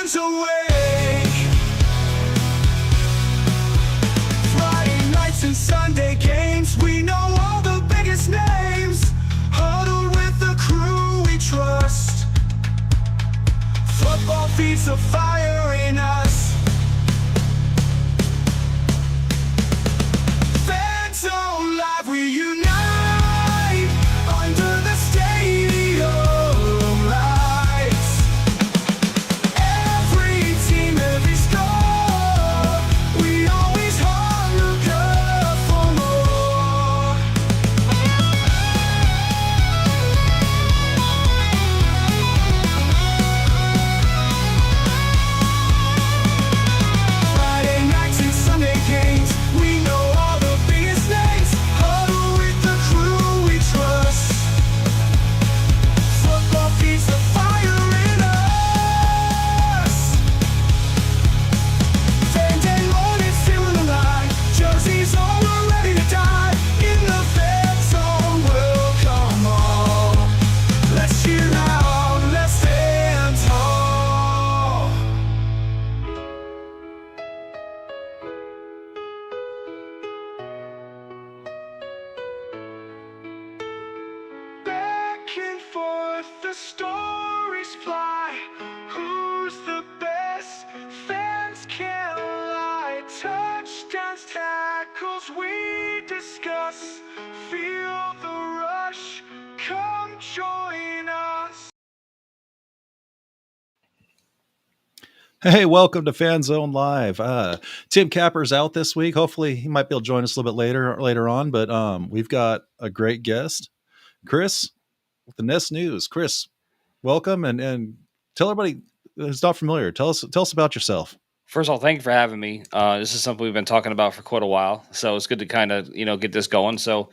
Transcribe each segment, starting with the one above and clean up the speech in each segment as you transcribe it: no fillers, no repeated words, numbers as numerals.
fans awake. Friday nights and Sunday games, we know all the biggest names. Huddled with the crew we trust. Football feeds the fire in us. Fans Zone Live, we unite under the stadium lights. Every team, every score, we always hunger for more. Friday nights and Sunday games, we know all the biggest names. Huddle with the crew we trust. Football feeds the fire in us. Fan day mornings feeling alive. Jerseys on, we're ready to die. In the fan zone, we'll come on. Let's cheer loud, let's stand tall. Back and forth the stories fly. Who's the best? Fans can't lie. Touchdowns, tackles, we discuss. Feel the rush. Come join us. Hey, welcome to Fan Zone Live. Tim Capper's out this week. Hopefully, he might be able to join us a little bit later on. But we've got a great guest, Chris, with the Nest News. Chris, welcome and tell everybody who's not familiar. Tell us about yourself. First of all, thank you for having me. This is something we've been talking about for quite a while, so it's good to kind of get this going. So,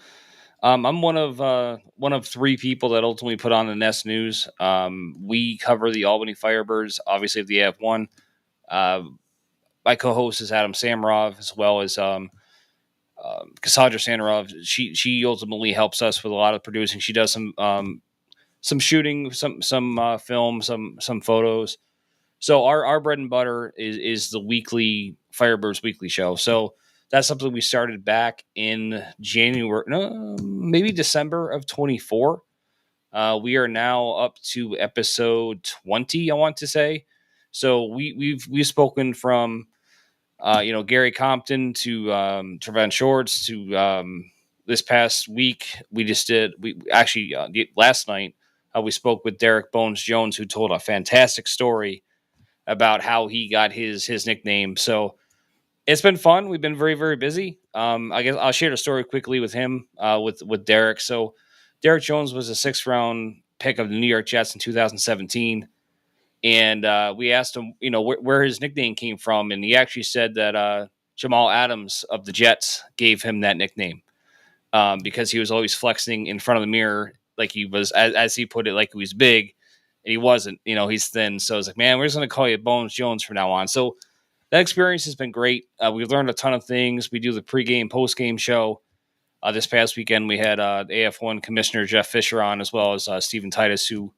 I'm one of three people that ultimately put on the Nest News. We cover the Albany Firebirds. Obviously, if they have one, my co-host is Adam Samarov, as well as Cassandra Sanarov. She ultimately helps us with a lot of producing. She does some shooting, some film, some photos. So our bread and butter is the weekly Firebirds weekly show. So that's something we started back in January, no, maybe December of 24. We are now up to episode 20, I want to say. So we've spoken from Gary Compton to Trevon Shorts to this past week. Last night we spoke with Derek Bones Jones, who told a fantastic story about how he got his nickname. So it's been fun. We've been very, very busy. I guess I'll share the story quickly with him, with Derek. So Derek Jones was a 6th round pick of the New York Jets in 2017. And we asked him, where his nickname came from. And he actually said that Jamal Adams of the Jets gave him that nickname because he was always flexing in front of the mirror like he was, as he put it, like he was big. And he wasn't, he's thin. So it's like, man, we're just going to call you Bones Jones from now on. So that experience has been great. We've learned a ton of things. We do the pregame, postgame show. This past weekend, we had AF1 Commissioner Jeff Fisher on, as well as Stephen Titus, who,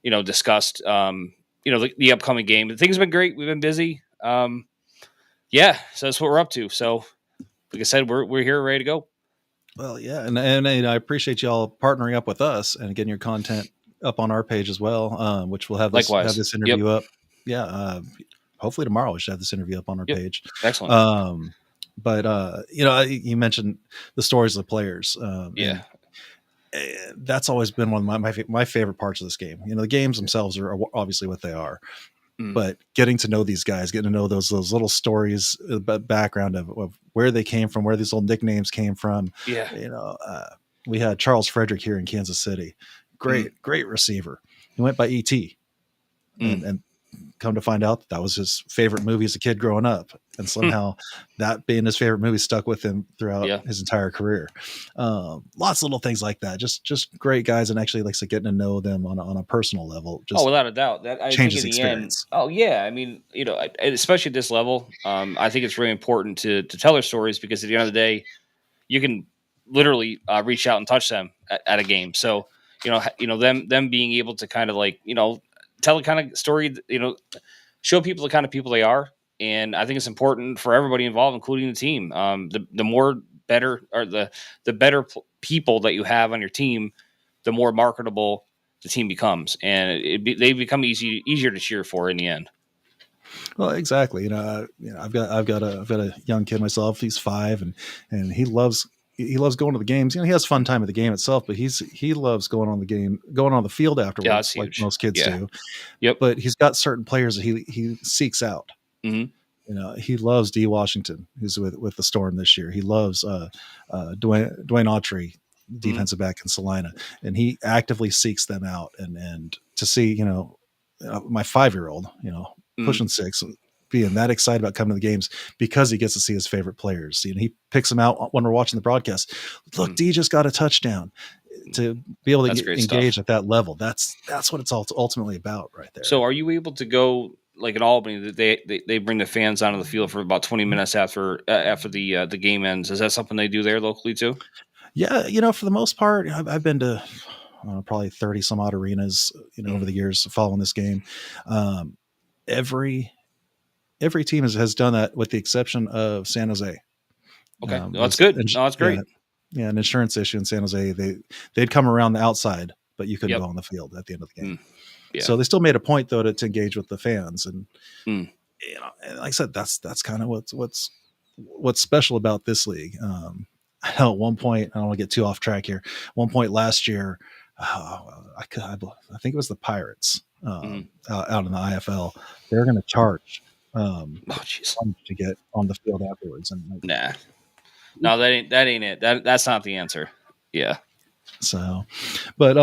discussed, the upcoming game. Things have been great. We've been busy. So that's what we're up to. So, like I said, we're here ready to go. Well, yeah, and I appreciate y'all partnering up with us and getting your content up on our page as well, which we'll have this interview up. Yeah, hopefully tomorrow we should have this interview up on our page. Excellent. But you mentioned the stories of the players. And that's always been one of my favorite parts of this game. The games themselves are obviously what they are, but getting to know these guys, getting to know those little stories, background of where they came from, where these little nicknames came from. We had Charles Frederick here in Kansas City. Great receiver. He went by E.T. And come to find out that was his favorite movie as a kid growing up. And somehow that being his favorite movie stuck with him throughout his entire career. Lots of little things like that. Just great guys. And actually, like I said, getting to know them on a personal level. Without a doubt. That changes the experience. I mean, especially at this level, I think it's really important to tell their stories, because at the end of the day, you can literally reach out and touch them at a game. So, them being able to kind of tell the kind of story, show people the kind of people they are. And I think it's important for everybody involved, including the team. The more better or the better people that you have on your team, the more marketable the team becomes, and they become easier to cheer for in the end. Well, exactly. I've got a young kid myself. He's 5, and he loves going to the games. He has fun time at the game itself, but he loves going on the field Yeah, that's afterwards, like huge. most kids Yeah. do. Yep. But he's got certain players that he seeks out. Hmm. He loves D. Washington, who's with the Storm this year. He loves Dwayne Autry, Hmm. defensive back in Salina, and he actively seeks them out. And to see, my 5-year-old, Hmm. pushing 6, being that excited about coming to the games because he gets to see his favorite players. He picks them out when we're watching the broadcast. Look, D just got a touchdown. To be able to That's great engage stuff. at that level, that's what it's ultimately about, right So, there. are you able to go like in Albany? That they bring the fans onto the field for about 20 minutes after the game ends. Is that something they do there locally too? Yeah, for the most part, I've been to probably 30 some odd arenas, over Mm. the years following this game. Um, every team has done that with the exception of San Jose. Okay, no, that's Was good. No, that's yeah, great. yeah, an insurance issue in San Jose. They'd come around the outside, but you couldn't Yep. go on the field at the end of the game. Mm. Yeah. So they still made a point though to engage with the fans, and Mm. and like I said, that's kind of what's special about this league. I know at one point, I don't want to get too off track here. One point last year, I think it was the Pirates Mm. out in the IFL. They're going to charge Oh, jeez. to get on the field afterwards, and Nah. No, that ain't it. That's not the answer. Yeah. so, but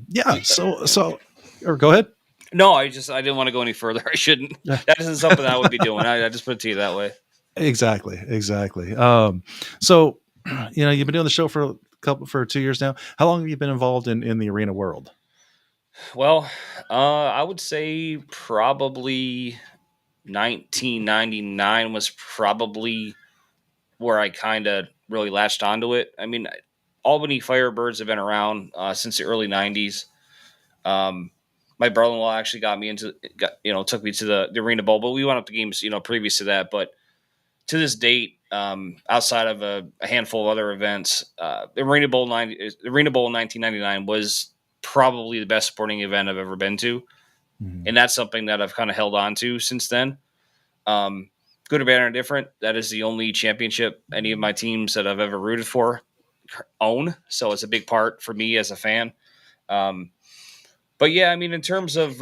yeah. So, or go ahead. No, I didn't want to go any further. I shouldn't. Yeah, That isn't something I would be doing. I just put it to you that way. exactly. So, you've been doing the show for 2 years now. How long have you been involved in the arena world? Well, I would say probably 1999 was probably where I kind of really latched onto it. I mean, Albany Firebirds have been around since the early 90s. Um, my brother-in-law actually took me to the Arena Bowl, but we went up to games, previous to that. But to this date, outside of a handful of other events, the Arena Bowl in 1999 was probably the best sporting event I've ever been to, Mhm. and that's something that I've kind of held on to since then. Um, Good or bad or indifferent, that is the only championship any of my teams that I've ever rooted for own. So it's a big part for me as a fan. Um, but yeah, I mean, in terms of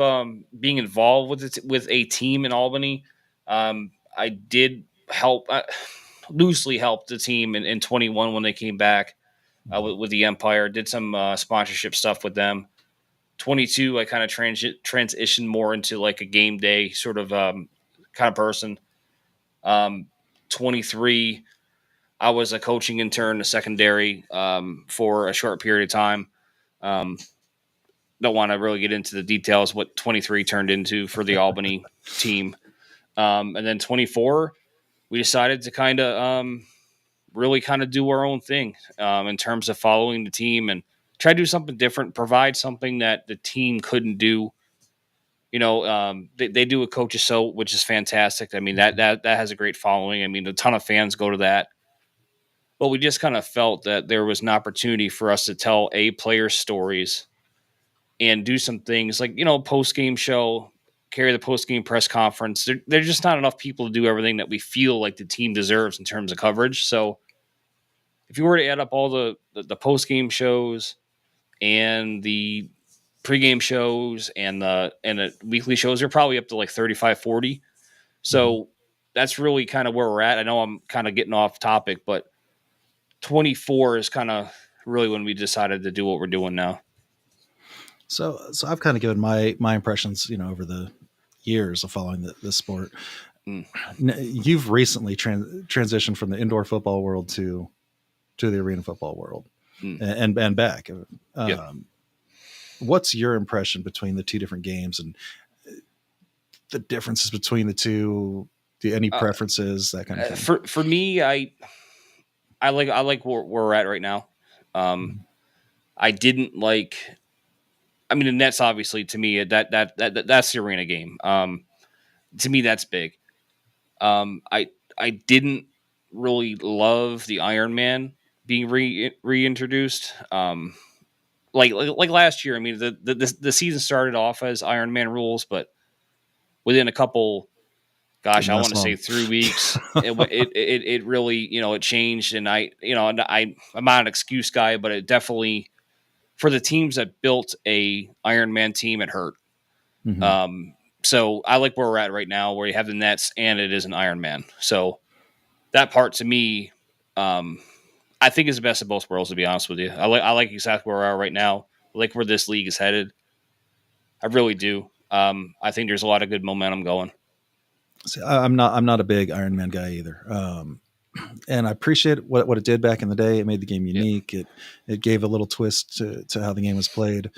being involved with a team in Albany, I did help loosely help the team in 21 when they came back with the Empire. Did some sponsorship stuff with them. 22, I kind of transitioned more into like a game day sort of kind of person. Um, 23, I was a coaching intern, a secondary for a short period of time. Um, don't want to really get into the details what 23 turned into for the Albany team. And then 24, we decided to kind of really kind of do our own thing in terms of following the team and try to do something different, provide something that the team couldn't do. They do a coach's show, which is fantastic. I mean, that has a great following. I mean, a ton of fans go to that. But we just kind of felt that there was an opportunity for us to tell player stories and do some things like, post game show, carry the post game press conference. There's just not enough people to do everything that we feel like the team deserves in terms of coverage. So if you were to add up all the post game shows and the pregame shows and the weekly shows, they're probably up to like 35, 40. Mhm. So that's really kind of where we're at. I know I'm kind of getting off topic, but 24 is kind of really when we decided to do what we're doing now. So I've kind of given my impressions, over the years of following the sport. Mm. You've recently transitioned from the indoor football world to the arena football world, Mm. and back. Yep. What's your impression between the two different games and the differences between the two? Do any preferences, that kind of thing? For me, I like where we're at right now. I didn't like. I mean, the Nets obviously to me that's the arena game. to me, that's big. I didn't really love the Iron Man being reintroduced. Like last year, I mean, the season started off as Iron Man rules, but within a couple, gosh, Didn't I last want to say long. 3 weeks, it really, it changed. And I'm not an excuse guy, but it definitely, for the teams that built a Iron Man team, it hurt. Mhm. So I like where we're at right now, where you have the Nets and it is an Iron Man. So that part to me, I think is the best of both worlds. To be honest with you, I like exactly where we are right now. I like where this league is headed. I really do. I think there's a lot of good momentum going. See, I'm not a big Iron Man guy either. And I appreciate what it did back in the day. It made the game Yep. unique. It gave a little twist to how the game was played.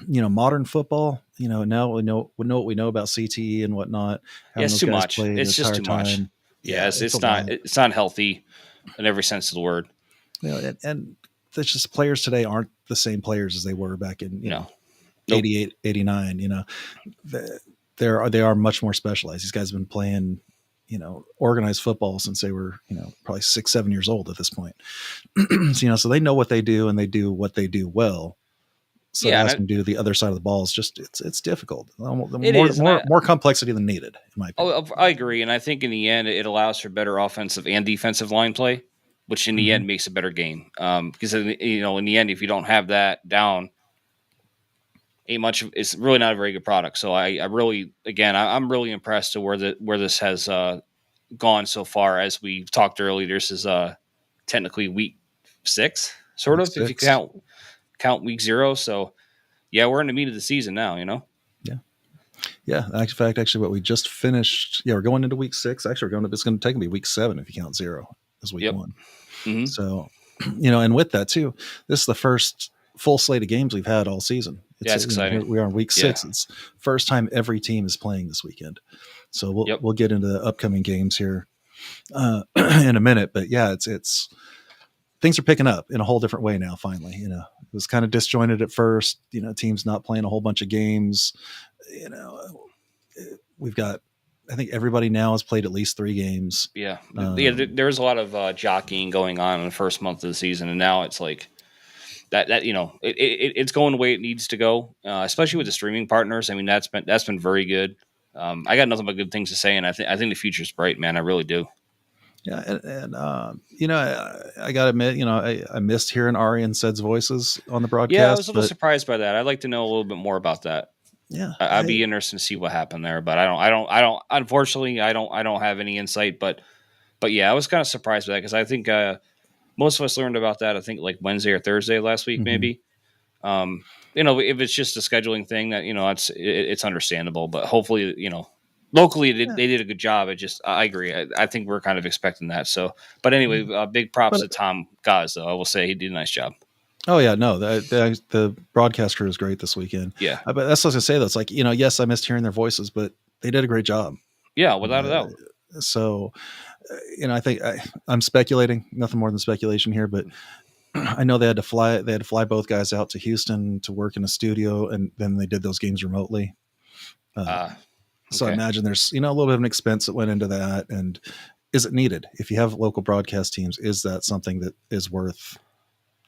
Modern football, now we know what we know about CTE and whatnot, Yeah, having it's those too guys much. play the It's just entire too much. time. Yeah, Yeah, it's a lot. it's not healthy in every sense of the word. And it's just players today aren't the same players as they were back in, No. Nope. 88, 89, they are much more specialized. These guys have been playing, organized football since they were, probably 6, 7 years old at this point. So they know what they do and they do what they do well. So Yeah, to and ask them to do the other side of the ball is just it's difficult. it is, and More complexity than needed, in my opinion. I agree, and I think in the end it allows for better offensive and defensive line play, which in the Mhm. end makes a better game. Because in the end, if you don't have that down, ain't much. It's really not a very good product. So I really, again, I'm really impressed to where this has gone so far. As we talked earlier, this is technically week 6, sort Week of, if you 6. count week 0. So yeah, we're in the meat of the season now. Yeah. Yeah. In fact, actually, what we just finished. Yeah, we're going into week 6. Actually, it's going to take me week 7 if you count 0 as week Yep. 1. Mm-hmm. So, and with that too, this is the first full slate of games we've had all season. Yeah, it's exciting. We are in week 6. Yeah. It's first time every team is playing this weekend. So Yep. we'll get into the upcoming games here in a minute. But yeah, it's things are picking up in a whole different way now. Finally, it was kind of disjointed at first. Teams not playing a whole bunch of games. We've got. I think everybody now has played at least 3 games. Yeah. There's a lot of jockeying going on in the first month of the season, and now it's like that. It's going the way it needs to go, especially with the streaming partners. I mean, that's been very good. I got nothing but good things to say, and I think the future's bright, man. I really do. Yeah, and I gotta admit, I missed hearing Ari and Sed's voices on the broadcast. Yeah, I was a little surprised by that. I'd like to know a little bit more about that. Yeah, I'd be interested to see what happened there, but I don't. Unfortunately, I don't have any insight. But yeah, I was kind of surprised by that because I think most of us learned about that. I think like Wednesday or Thursday last week, maybe. If it's just a scheduling thing, that it's understandable. But hopefully, locally they did a good job. I agree. I think we're kind of expecting that. So, but anyway, big props to Tom Gaz, though. I will say he did a nice job. Oh yeah, no, the broadcast crew is great this weekend. Yeah, but that's what I was gonna say. Though it's like yes, I missed hearing their voices, but they did a great job. Yeah, without a doubt. So, I think I'm speculating, nothing more than speculation here, but I know they had to fly both guys out to Houston to work in a studio, and then they did those games remotely. So I imagine there's a little bit of an expense that went into that, and is it needed? If you have local broadcast teams, is that something that is worth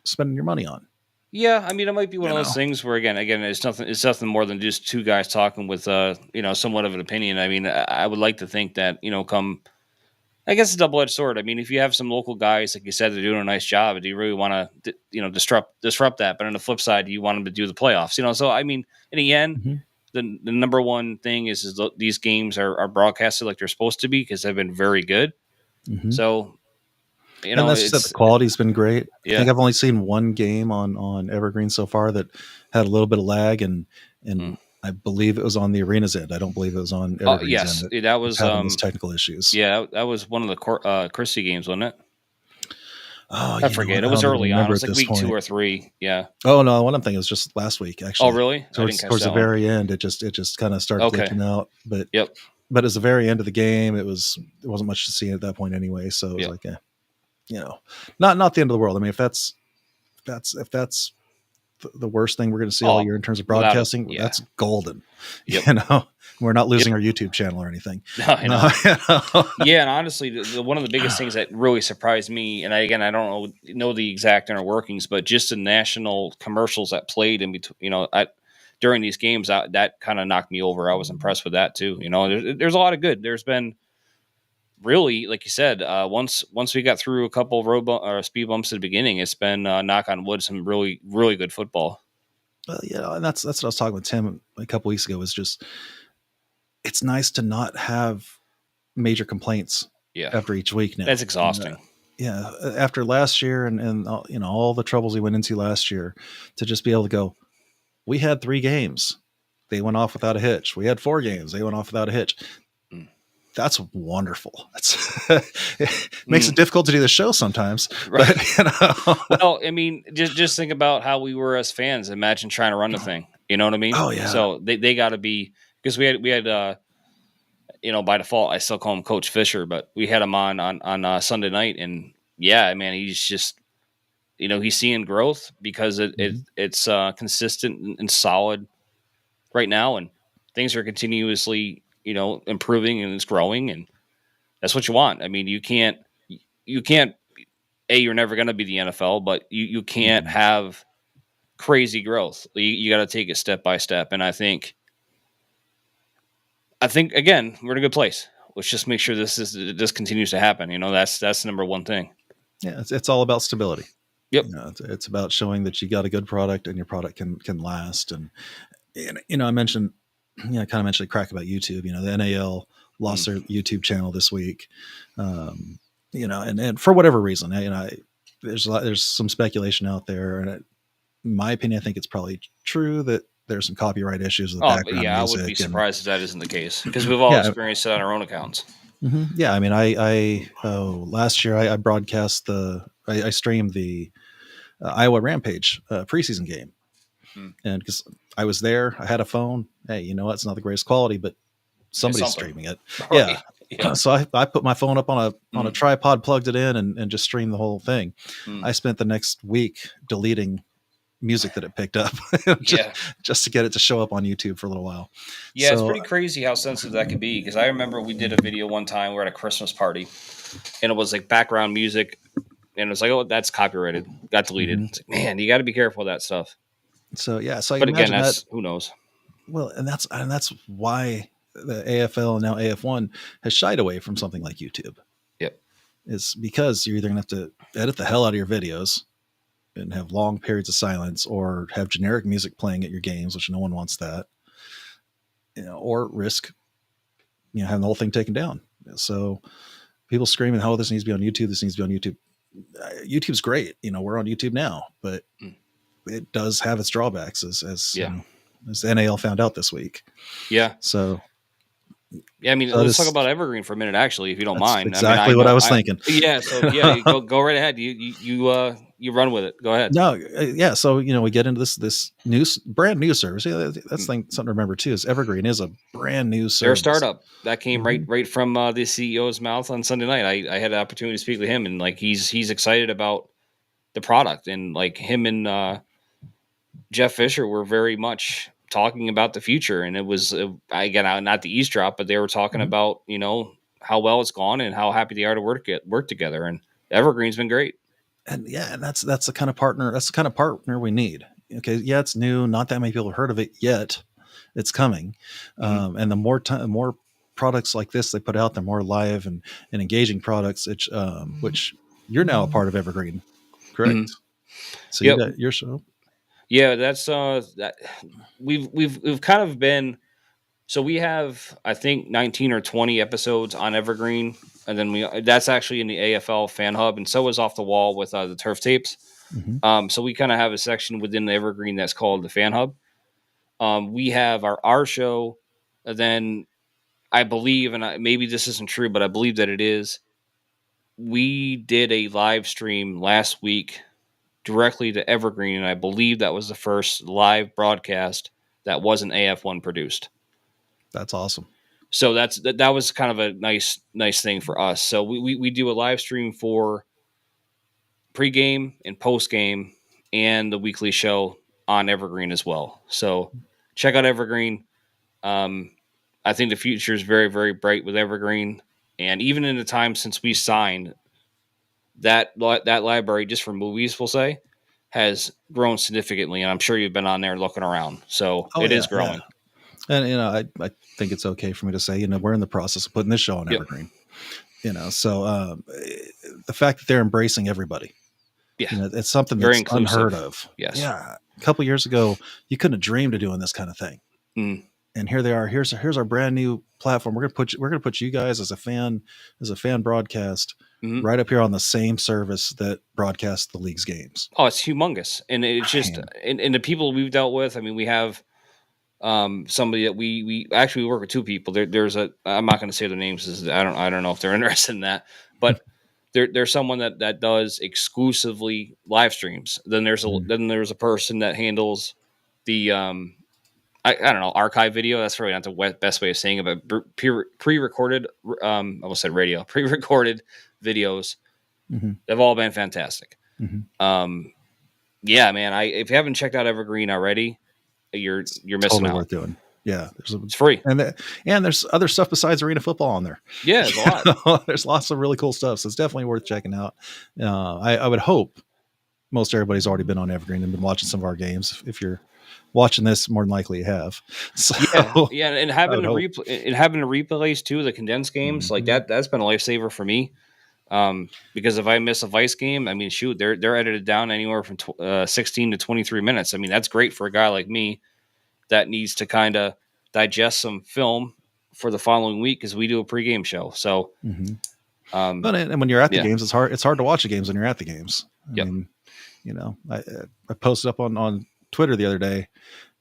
spending your money on? Yeah, I mean, it might be one of those things where again, it's nothing more than just 2 guys talking with somewhat of an opinion. I mean, I would like to think that I guess it's a double-edged sword. I mean, if you have some local guys, like you said, they're doing a nice job, do you really want to disrupt that? But on the flip side, you want them to do the playoffs, So I mean, in the end, the number one thing is these games are broadcasted like they're supposed to be because they've been very good. So. And that's just that the quality's been great. Yeah. I think I've only seen one game on Evergreen so far that had a little bit of lag, and I believe it was on the Arena's end. I don't believe it was on Evergreen's end. That was having those technical issues. Yeah, that was one of the Christie games, wasn't it? Oh, I forget. It was early on. It was like week 2 or 3. Yeah. Oh no, one thing was just last week actually. Oh really? Towards the very end, it just kind of started glitching out. But But at the very end of the game, it wasn't much to see at that point anyway. So it was like, not the end of the world. I mean, if that's the worst thing we're going to see all year in terms of broadcasting, that's golden. We're not losing our YouTube channel or anything. No, I know. No. Yeah, and honestly, one of the biggest things that really surprised me, and I don't know the exact inner workings, but just the national commercials that played in between, during these games, that kind of knocked me over. I was impressed with that too. There's a lot of good. There's been really, like you said, once we got through a couple of or speed bumps at the beginning, it's been knock on wood, some really really good football. And that's what I was talking with Tim a couple weeks ago. Was just it's nice to not have major complaints after each week now. That's exhausting. After last year and all the troubles we went into last year, to just be able to go, we had 3 games, they went off without a hitch. We had 4 games, they went off without a hitch. That's wonderful. It makes it difficult to do the show sometimes, right? But, Well, I mean, just think about how we were as fans. Imagine trying to run the thing. You know what I mean? Oh yeah. So they got to be, because we had by default I still call him Coach Fisher, but we had him on Sunday night, and yeah, man, he's just he's seeing growth because it's consistent and solid right now, and things are continuously improving, and it's growing, and that's what you want. I mean, you can't you're never going to be the NFL, but you can't have crazy growth. You got to take it step by step, and I think again, we're in a good place. Let's just make sure this continues to happen. That's the number one thing. Yeah, it's all about stability. Yep. It's about showing that you got a good product and your product can last. And I mentioned, I kind of mentioned a crack about YouTube. The NAL lost their YouTube channel this week. And for whatever reason, there's some speculation out there, and in my opinion, I think it's probably true that there's some copyright issues with the background music. I wouldn't be surprised if that isn't the case, because we've all experienced it on our own accounts. Mm-hmm. Yeah, I mean, last year I broadcast I streamed the Iowa Rampage preseason game, and because I was there, I had a phone. Hey, you know what? It's not the greatest quality, but somebody's streaming it. Right. Yeah. So I put my phone up on a tripod, plugged it in, and just streamed the whole thing. I spent the next week deleting music that it picked up just to get it to show up on YouTube for a little while. Yeah, so, it's pretty crazy how sensitive that can be, because I remember we did a video one time, we were at a Christmas party, and it was like background music, and it was like, oh, that's copyrighted, got deleted. It's like, man, you got to be careful of that stuff. So but again, that's who knows. Well, and that's why the AFL and now AF1 has shied away from something like YouTube. Yep. It's because you're either gonna have to edit the hell out of your videos and have long periods of silence, or have generic music playing at your games, which no one wants that, or risk, having the whole thing taken down. So people screaming, "Oh, this needs to be on YouTube. This needs to be on YouTube." YouTube's great. We're on YouTube now, but it does have its drawbacks, as NAL found out this week. Yeah. So. Yeah, I mean, let's talk about Evergreen for a minute, actually, if you don't mind. Exactly what I was thinking. Yeah, so go right ahead. You run with it. Go ahead. No, yeah. So we get into this brand new service. Yeah, that's something to remember too. Is Evergreen is a brand new service. They're a startup that came right from the CEO's mouth on Sunday night. I had the opportunity to speak with him, and like he's excited about the product, and like him and Jeff Fisher were very much talking about the future, and it was again not the eavesdrop, but they were talking about how well it's gone and how happy they are to work together. And Evergreen's been great. And that's the kind of partner. That's the kind of partner we need. Okay, yeah, it's new. Not that many people have heard of it yet. It's coming, and the more products like this they put out, the more live and engaging products. Which you're now a part of Evergreen, correct? So you got your show. Yeah, that's that we've kind of been, so we have, I think, 19 or 20 episodes on Evergreen, and then that's actually in the AFL fan hub, and so is Off the Wall with the turf tapes. So we kind of have a section within the Evergreen that's called the fan hub. We have our show, and then I believe, and maybe this isn't true, but I believe that it is, we did a live stream last week directly to Evergreen, and I believe that was the first live broadcast that wasn't AF1 produced. That's awesome. So that was kind of a nice thing for us. So we do a live stream for pregame and postgame and the weekly show on Evergreen as well. So check out Evergreen. I think the future is very, very bright with Evergreen. And even in the time since we signed, that library, just for movies, we'll say, has grown significantly. And I'm sure you've been on there looking around. So Oh it yeah, is growing. And I think it's okay for me to say, we're in the process of putting this show on Yep. Evergreen. So the fact that they're embracing everybody, Yeah. it's something Very that's inclusive. unheard of. Yes. Yeah. A couple years ago, you couldn't have dreamed of doing this kind of thing. Mm. And here they are. Here's our brand new platform. We're gonna put you guys as a fan broadcast Mhm. right up here on the same service that broadcasts the league's games. Oh, it's humongous. And it's just, and the people we've dealt with, I mean, we have somebody that we actually work with two people. There's I'm not going to say their names. I don't know if they're interested in that, but there's someone that does exclusively live streams. Then there's a person that handles the I don't know, archive video. That's probably not the best way of saying it, but pre-recorded I almost said radio, pre-recorded videos. Mm-hmm. They've all been fantastic. Mm-hmm. Yeah, man, if you haven't checked out Evergreen already, you're missing totally out. worth doing. Yeah, it's free, and there's other stuff besides arena football on there. Yeah, there's a lot. There's lots of really cool stuff, so it's definitely worth checking out. I would hope most everybody's already been on Evergreen and been watching some of our games. If you're watching this, more than likely you have. So, yeah, and having the replays too, the condensed games like that's been a lifesaver for me. Because if I miss a Vice game, I mean, shoot, they're edited down anywhere from 16 to 23 minutes. I mean, that's great for a guy like me that needs to kind of digest some film for the following week because we do a pregame show. So, but and when you're at the games, it's hard to watch the games when you're at the games. I mean, I posted up on Twitter the other day.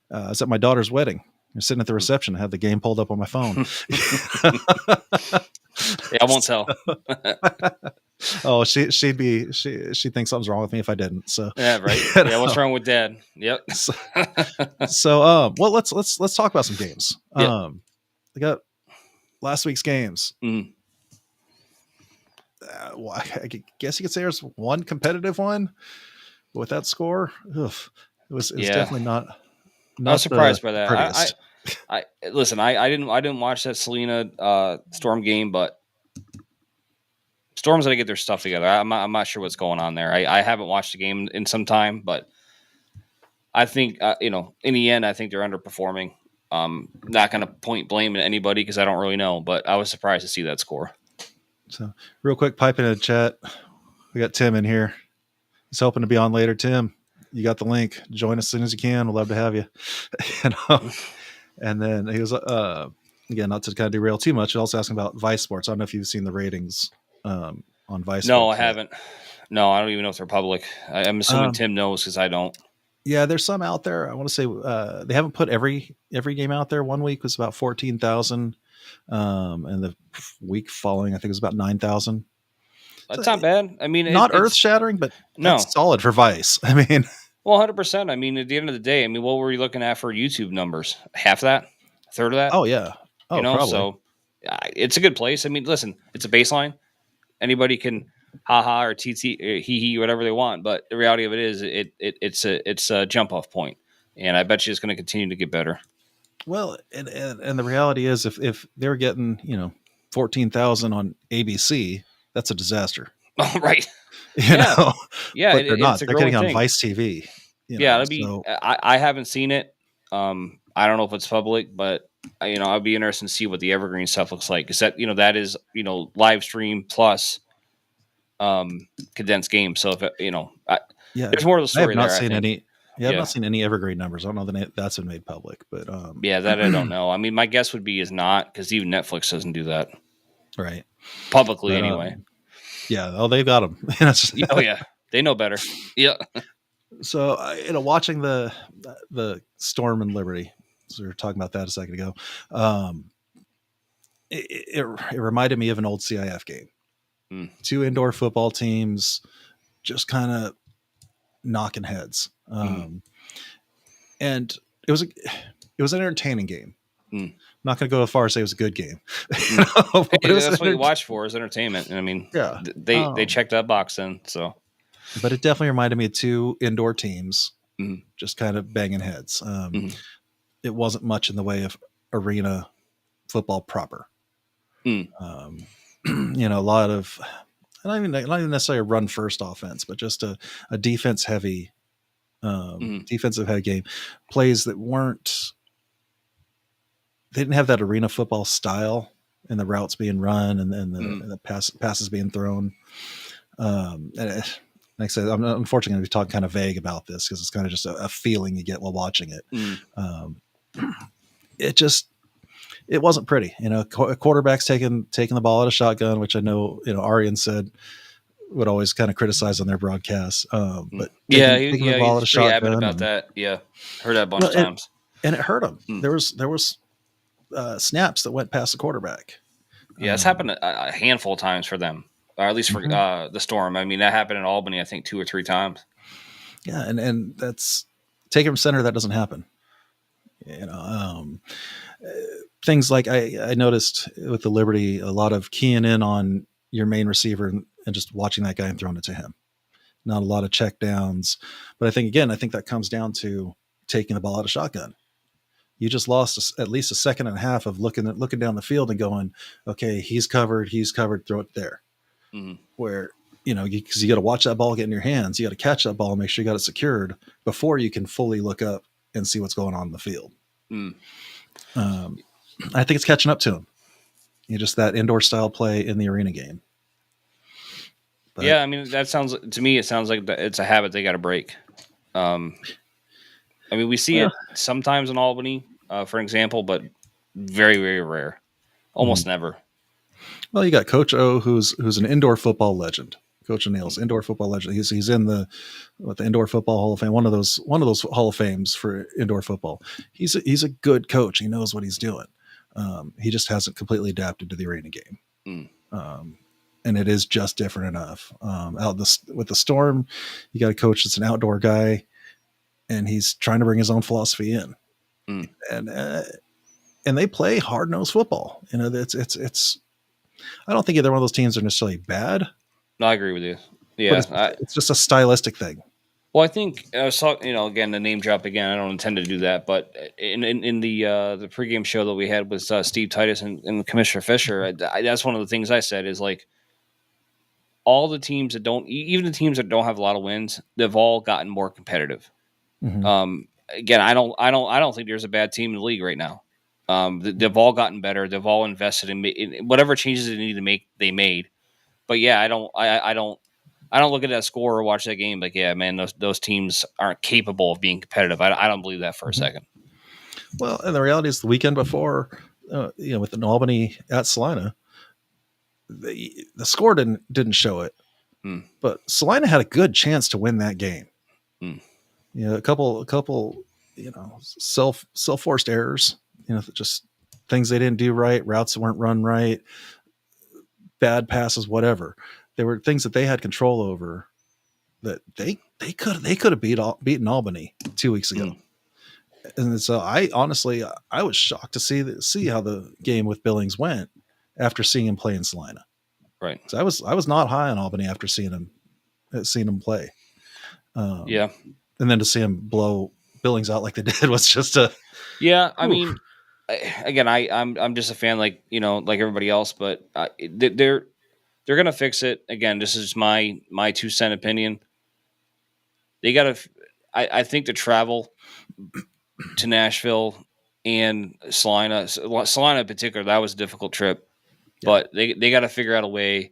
I was at my daughter's wedding. I'm sitting at the reception. I had the game pulled up on my phone. Yeah, I won't tell. Oh, she thinks something's wrong with me if I didn't. So yeah, right. Yeah, what's wrong with Dad? Yep. So well, let's talk about some games. I got last week's games. Well, I guess you could say there's one competitive one with that score. It was definitely not. I was surprised by that. I listen. I didn't watch that Selena Storm game, but Storm's gonna get their stuff together. I'm not sure what's going on there. I haven't watched the game in some time, but I think in the end, I think they're underperforming. Not gonna point blame at anybody because I don't really know, but I was surprised to see that score. So, real quick, pipe in the chat. We got Tim in here. He's hoping to be on later. Tim, you got the link. Join us as soon as you can. We'd love to have you. And then he was again, not to kind of derail too much, also asking about Vice Sports. I don't know if you've seen the ratings on Vice. No, I haven't. No, I don't even know if they're public. I'm assuming Tim knows because I don't. Yeah, there's some out there. I want to say they haven't put every game out there. One week was about 14,000, and the week following I think it was about 9,000. That's not bad. I mean, not earth shattering, but that's solid for Vice. I mean, well, 100%. I mean, at the end of the day, I mean, what were you looking at for YouTube numbers? Half that, a third of that? Oh yeah. Oh, probably. So it's a good place. I mean, listen, it's a baseline. Anybody can haha or TT or hee whatever they want, but the reality of it is it's a jump off point, and I bet you it's going to continue to get better. Well, and the reality is if they're getting 14,000 on ABC, that's a disaster. Oh, right. Yeah, but they're not. They're getting on Vice TV. I haven't seen it. I don't know if it's public, but I'd be interested to see what the Evergreen stuff looks like because that is live stream plus condensed game. So if there's more of the story. I have not seen any. Yeah, I've not seen any Evergreen numbers. I don't know that that's been made public, but that I don't know. I mean, my guess would be is not because even Netflix doesn't do that, right? Publicly, anyway. Yeah. Oh, they've got them. Oh yeah, they know better. Yeah. So watching the Storm and Liberty. So we were talking about that a second ago. It reminded me of an old CIF game. Two indoor football teams just kind of knocking heads. And it was an entertaining game. I'm not going to go as far as say it was a good game. That's what you watch for is entertainment. And I mean, they checked that box in. So, but it definitely reminded me of two indoor teams just kind of banging heads. It wasn't much in the way of arena football proper. Mm. A lot of not even necessarily a run first offense, but just a defense heavy, defensive heavy game. Plays that they didn't have that arena football style, and the routes being run and the passes being thrown. Like I said, I'm unfortunately going to be talking kind of vague about this because it's kind of just a feeling you get while watching it. It wasn't pretty. Quarterbacks taking the ball out of shotgun, which I know, Arian said would always kind of criticize on their broadcasts. But taking the ball out of he's pretty shotgun adamant about that. Yeah, heard that a bunch of times. And it hurt him. There was snaps that went past the quarterback. Yeah, it's happened a handful of times for them, or at least for the Storm. I mean, that happened in Albany, I think 2 or 3 times. Yeah, and that's take it from center. That doesn't happen. Things like I noticed with the Liberty, a lot of keying in on your main receiver and just watching that guy and throwing it to him. Not a lot of check downs, but I think that comes down to taking the ball out of shotgun. You just lost at least a second and a half of looking down the field and going, okay, he's covered, throw it there. Where, because you got to watch that ball get in your hands. You got to catch that ball and make sure you got it secured before you can fully look up and see what's going on in the field. I think it's catching up to him. Just that indoor style play in the arena game. But, yeah, I mean, it sounds like it's a habit they got to break. I mean, we see it sometimes in Albany, for example, but very, very rare. Almost never. Well, you got Coach O, who's an indoor football legend. Coach O'Neill's indoor football legend. He's in the Indoor Football Hall of Fame, one of those Hall of Fames for indoor football. He's a good coach. He knows what he's doing. He just hasn't completely adapted to the arena game. And it is just different enough. With the Storm, you got a coach that's an outdoor guy, and he's trying to bring his own philosophy in. And they play hard-nosed football. It's. I don't think either one of those teams are necessarily bad. No, I agree with you. Yeah, it's just a stylistic thing. Well, I think I was talking, again, the name drop again. I don't intend to do that, but in the pregame show that we had with Steve Titus and Commissioner Fisher, that's one of the things I said is like all the teams that even the teams that don't have a lot of wins, they've all gotten more competitive. Again, I don't think there's a bad team in the league right now. They've all gotten better. They've all invested in whatever changes they need to make. They made, but yeah, I don't look at that score or watch that game like, yeah, man, those teams aren't capable of being competitive. I don't believe that for a second. Well, and the reality is the weekend before, with an Albany at Salina, the score didn't show it, but Salina had a good chance to win that game. A couple, self-forced errors, just things they didn't do right, routes that weren't run right, bad passes, whatever. There were things that they had control over that they could have beaten Albany 2 weeks ago. And so I was shocked to see how the game with Billings went after seeing him play in Salina. Right. So I was not high on Albany after seeing him play. Yeah. And then to see him blow Billings out like they did was just a. Yeah, I mean, again, I'm just a fan like everybody else, but they're gonna fix it. Again, this is my 2-cent opinion. They gotta. I think the travel to Nashville and Salina in particular, that was a difficult trip, but they got to figure out a way.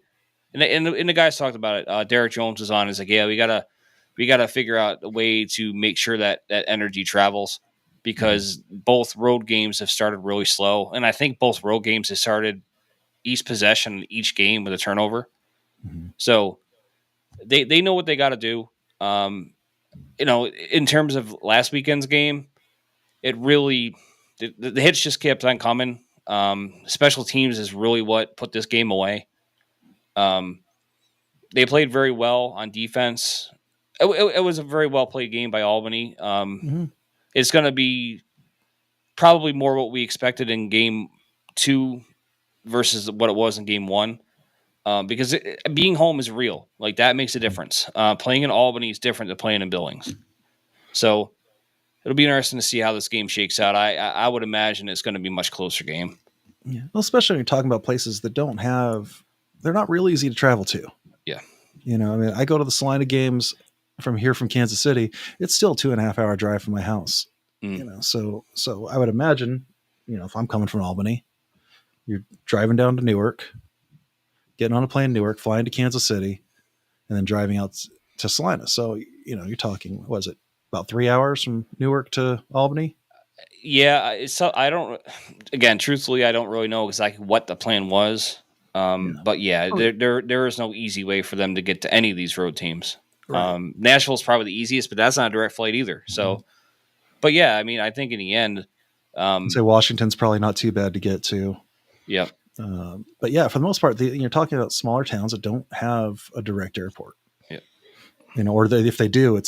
And the guys talked about it. Derek Jones was on. He's like, yeah, we gotta figure out a way to make sure that energy travels, because both road games have started really slow, and I think both road games have started each possession each game with a turnover. So they know what they got to do. In terms of last weekend's game, it really the hits just kept on coming. Special teams is really what put this game away. They played very well on defense. It was a very well played game by Albany. It's going to be probably more what we expected in game 2 versus what it was in game 1. Because being home is real. Like, that makes a difference. Playing in Albany is different than playing in Billings. So it'll be interesting to see how this game shakes out. I would imagine it's going to be a much closer game. Yeah. Well, especially when you're talking about places that they're not real easy to travel to. Yeah. I mean, I go to the Salina games from Kansas City. It's still 2.5 hour drive from my house. Mm. So I would imagine, if I'm coming from Albany, you're driving down to Newark, getting on a plane in Newark, flying to Kansas City, and then driving out to Salina. So, you're talking, what is it, about 3 hours from Newark to Albany? Yeah, so I don't. Again, truthfully, I don't really know exactly what the plan was. Yeah. But yeah, Oh, there is no easy way for them to get to any of these road teams. right. Nashville's probably the easiest, but that's not a direct flight either. So, but yeah, I mean, I think in the end, I'd say Washington's probably not too bad to get to. yeah, But yeah, for the most part, you're talking about smaller towns that don't have a direct airport. yeah. Or if they do,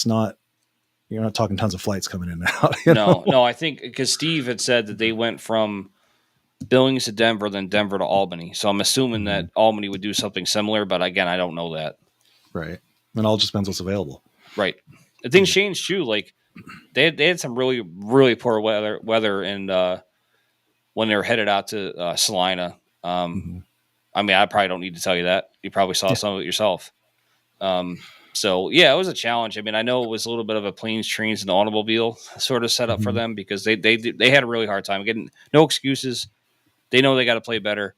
you're not talking tons of flights coming in and out. No, I think because Steve had said that they went from Billings to Denver, then Denver to Albany. So I'm assuming that Albany would do something similar, but again, I don't know that. Right. And all just depends what's available. Right. Things changed too. Like they had some really really poor weather and when they were headed out to Salina. I mean, I probably don't need to tell you that. You probably saw some of it yourself. So yeah, it was a challenge. I mean, I know it was a little bit of a planes, trains, and automobile sort of setup for them because they had a really hard time getting. No excuses. They know they got to play better.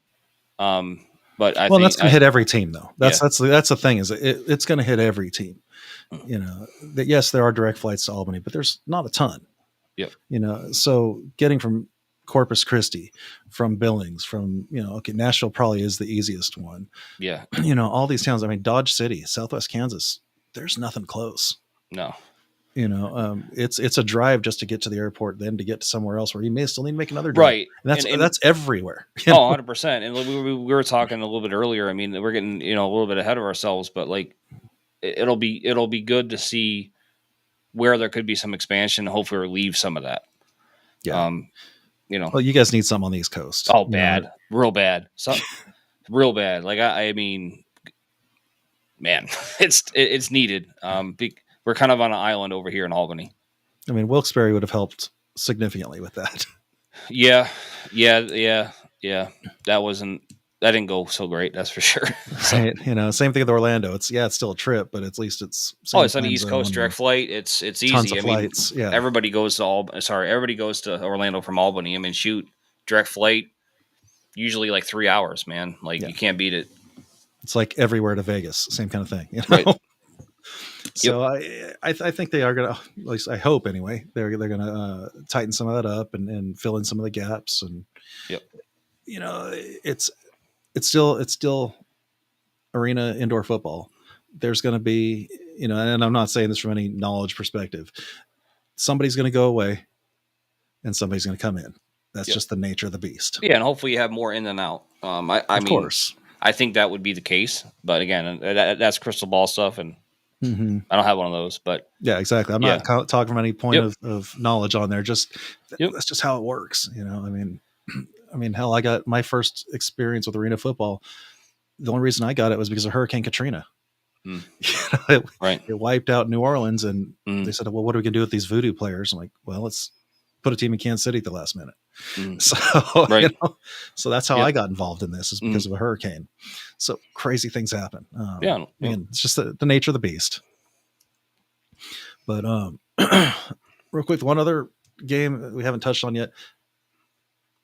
But I think that's going to hit every team, though. That's Yeah. that's the thing is it's going to hit every team. Yes, there are direct flights to Albany, but there's not a ton. Yep. So getting from Corpus Christi, from Billings, from Nashville probably is the easiest one. Yeah. All these towns. I mean, Dodge City, Southwest Kansas. There's nothing close. No. It's a drive just to get to the airport, then to get to somewhere else where you may still need to make another drive. Right. And that's everywhere. Oh, 100%. And we were talking a little bit earlier. I mean, we're getting, a little bit ahead of ourselves, but like it'll be good to see where there could be some expansion, hopefully relieve some of that. Yeah. Well, you guys need some on the East Coast. Oh, bad. Real bad. Real bad. Like I mean, man, it's needed. We're kind of on an island over here in Albany. I mean, Wilkes-Barre would have helped significantly with that. Yeah. That didn't go so great. That's for sure. Right. Same thing with Orlando. It's still a trip, but at least it's it's on the East Coast direct flight. It's easy. Tons of flights. Yeah. Everybody goes to Orlando from Albany. I mean, shoot, direct flight, usually like 3 hours, man. Like you can't beat it. It's like everywhere to Vegas, same kind of thing. Right. So I think they are gonna, at least I hope anyway, they're gonna tighten some of that up and fill in some of the gaps. And it's still arena indoor football. There's going to be, and I'm not saying this from any knowledge perspective, somebody's going to go away and somebody's going to come in. That's just the nature of the beast. Yeah. And hopefully you have more in and out. Of course, I think that would be the case, but again, that's crystal ball stuff. And I don't have one of those, but yeah, exactly. I'm not talking from any point of knowledge on there. Just that's just how it works. I mean, hell, I got my first experience with arena football. The only reason I got it was because of Hurricane Katrina. It wiped out New Orleans, and they said, "Well, what are we gonna do with these voodoo players?" I'm like, "Well, let's put a team in Kansas City at the last minute." So that's how I got involved in this, is because of a hurricane. So crazy things happen. Again, it's just the nature of the beast. But real quick, one other game that we haven't touched on yet: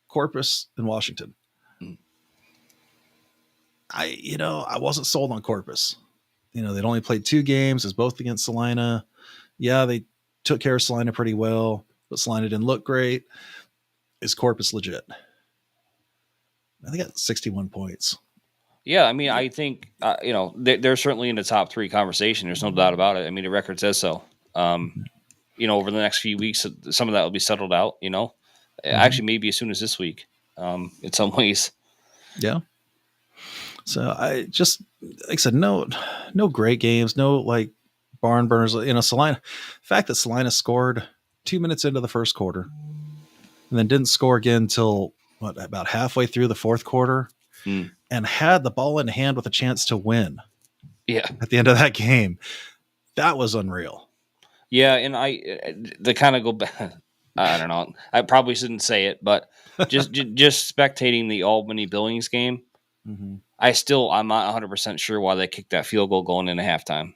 Corpus and Washington. I wasn't sold on Corpus. They'd only played 2 games. It's both against Salina. Yeah, they took care of Salina pretty well, but Salina didn't look great. Is Corpus legit? They got 61 points. Yeah, I mean, I think they're certainly in the top 3 conversation. There's no doubt about it. I mean, the record says so. Over the next few weeks, some of that will be settled out. Actually, maybe as soon as this week. In some ways. Yeah. So I just, like I said, no great games, no like barn burners. Salina. The fact that Salina scored 2 minutes into the first quarter, and then didn't score again until about halfway through the fourth quarter, and had the ball in hand with a chance to win. Yeah, at the end of that game, that was unreal. Yeah, and they kind of go back. I don't know. I probably shouldn't say it, but just spectating the Albany Billings game. Mm-hmm. I'm not 100% sure why they kicked that field goal going into halftime.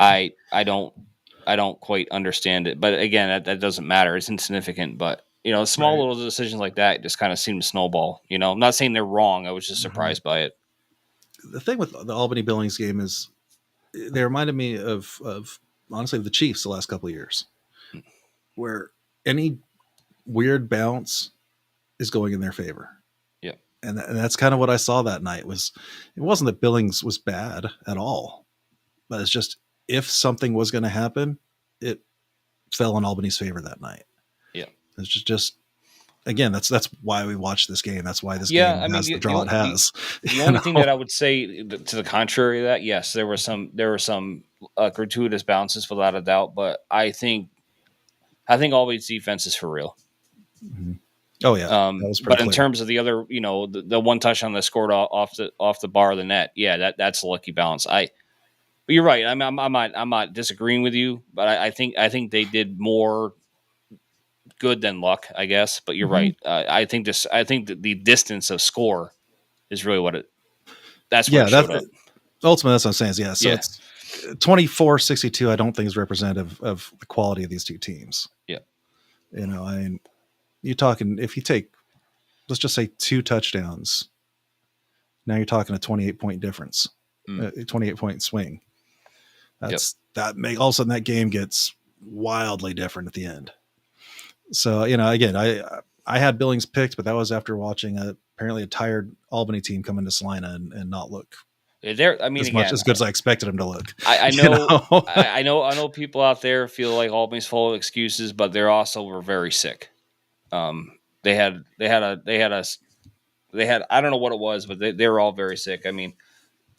I don't quite understand it, but again, that doesn't matter. It's insignificant, but small Right. little decisions like that just kind of seem to snowball. I'm not saying they're wrong. I was just surprised by it. The thing with the Albany Billings game is they reminded me of honestly the Chiefs the last couple of years, where any weird bounce is going in their favor. Yeah. And that's kind of what I saw that night. It wasn't that Billings was bad at all, but it's just if something was going to happen, it fell in Albany's favor that night. Yeah. It's just again, that's why we watch this game. That's why this Yeah, game I mean, has the draw it has. The only thing that I would say to the contrary of that, yes, there were some gratuitous bounces without a doubt, but I think Albany's defense is for real. Mm-hmm. Oh yeah, that was pretty but in clear. terms of the other, the one touchdown that scored off the bar of the net, yeah, that's a lucky bounce. But you're right. I'm not disagreeing with you, but I think they did more good than luck, I guess. But you're right. I think that the distance of score is really what it. That's where it showed up. Ultimately, that's what I'm saying. Is so it's 24-62. I don't think is representative of the quality of these two teams. Yeah, I mean, you're talking if you take, let's just say 2 touchdowns. Now you're talking a 28-point difference, a 28-point swing. That all of a sudden that game gets wildly different at the end. So again, I had Billings picked, but that was after watching apparently a tired Albany team come into Salina and not look as good as I expected them to look. I know, I know people out there feel like Albany's full of excuses, but they also were very sick. They had I don't know what it was, but they were all very sick. I mean,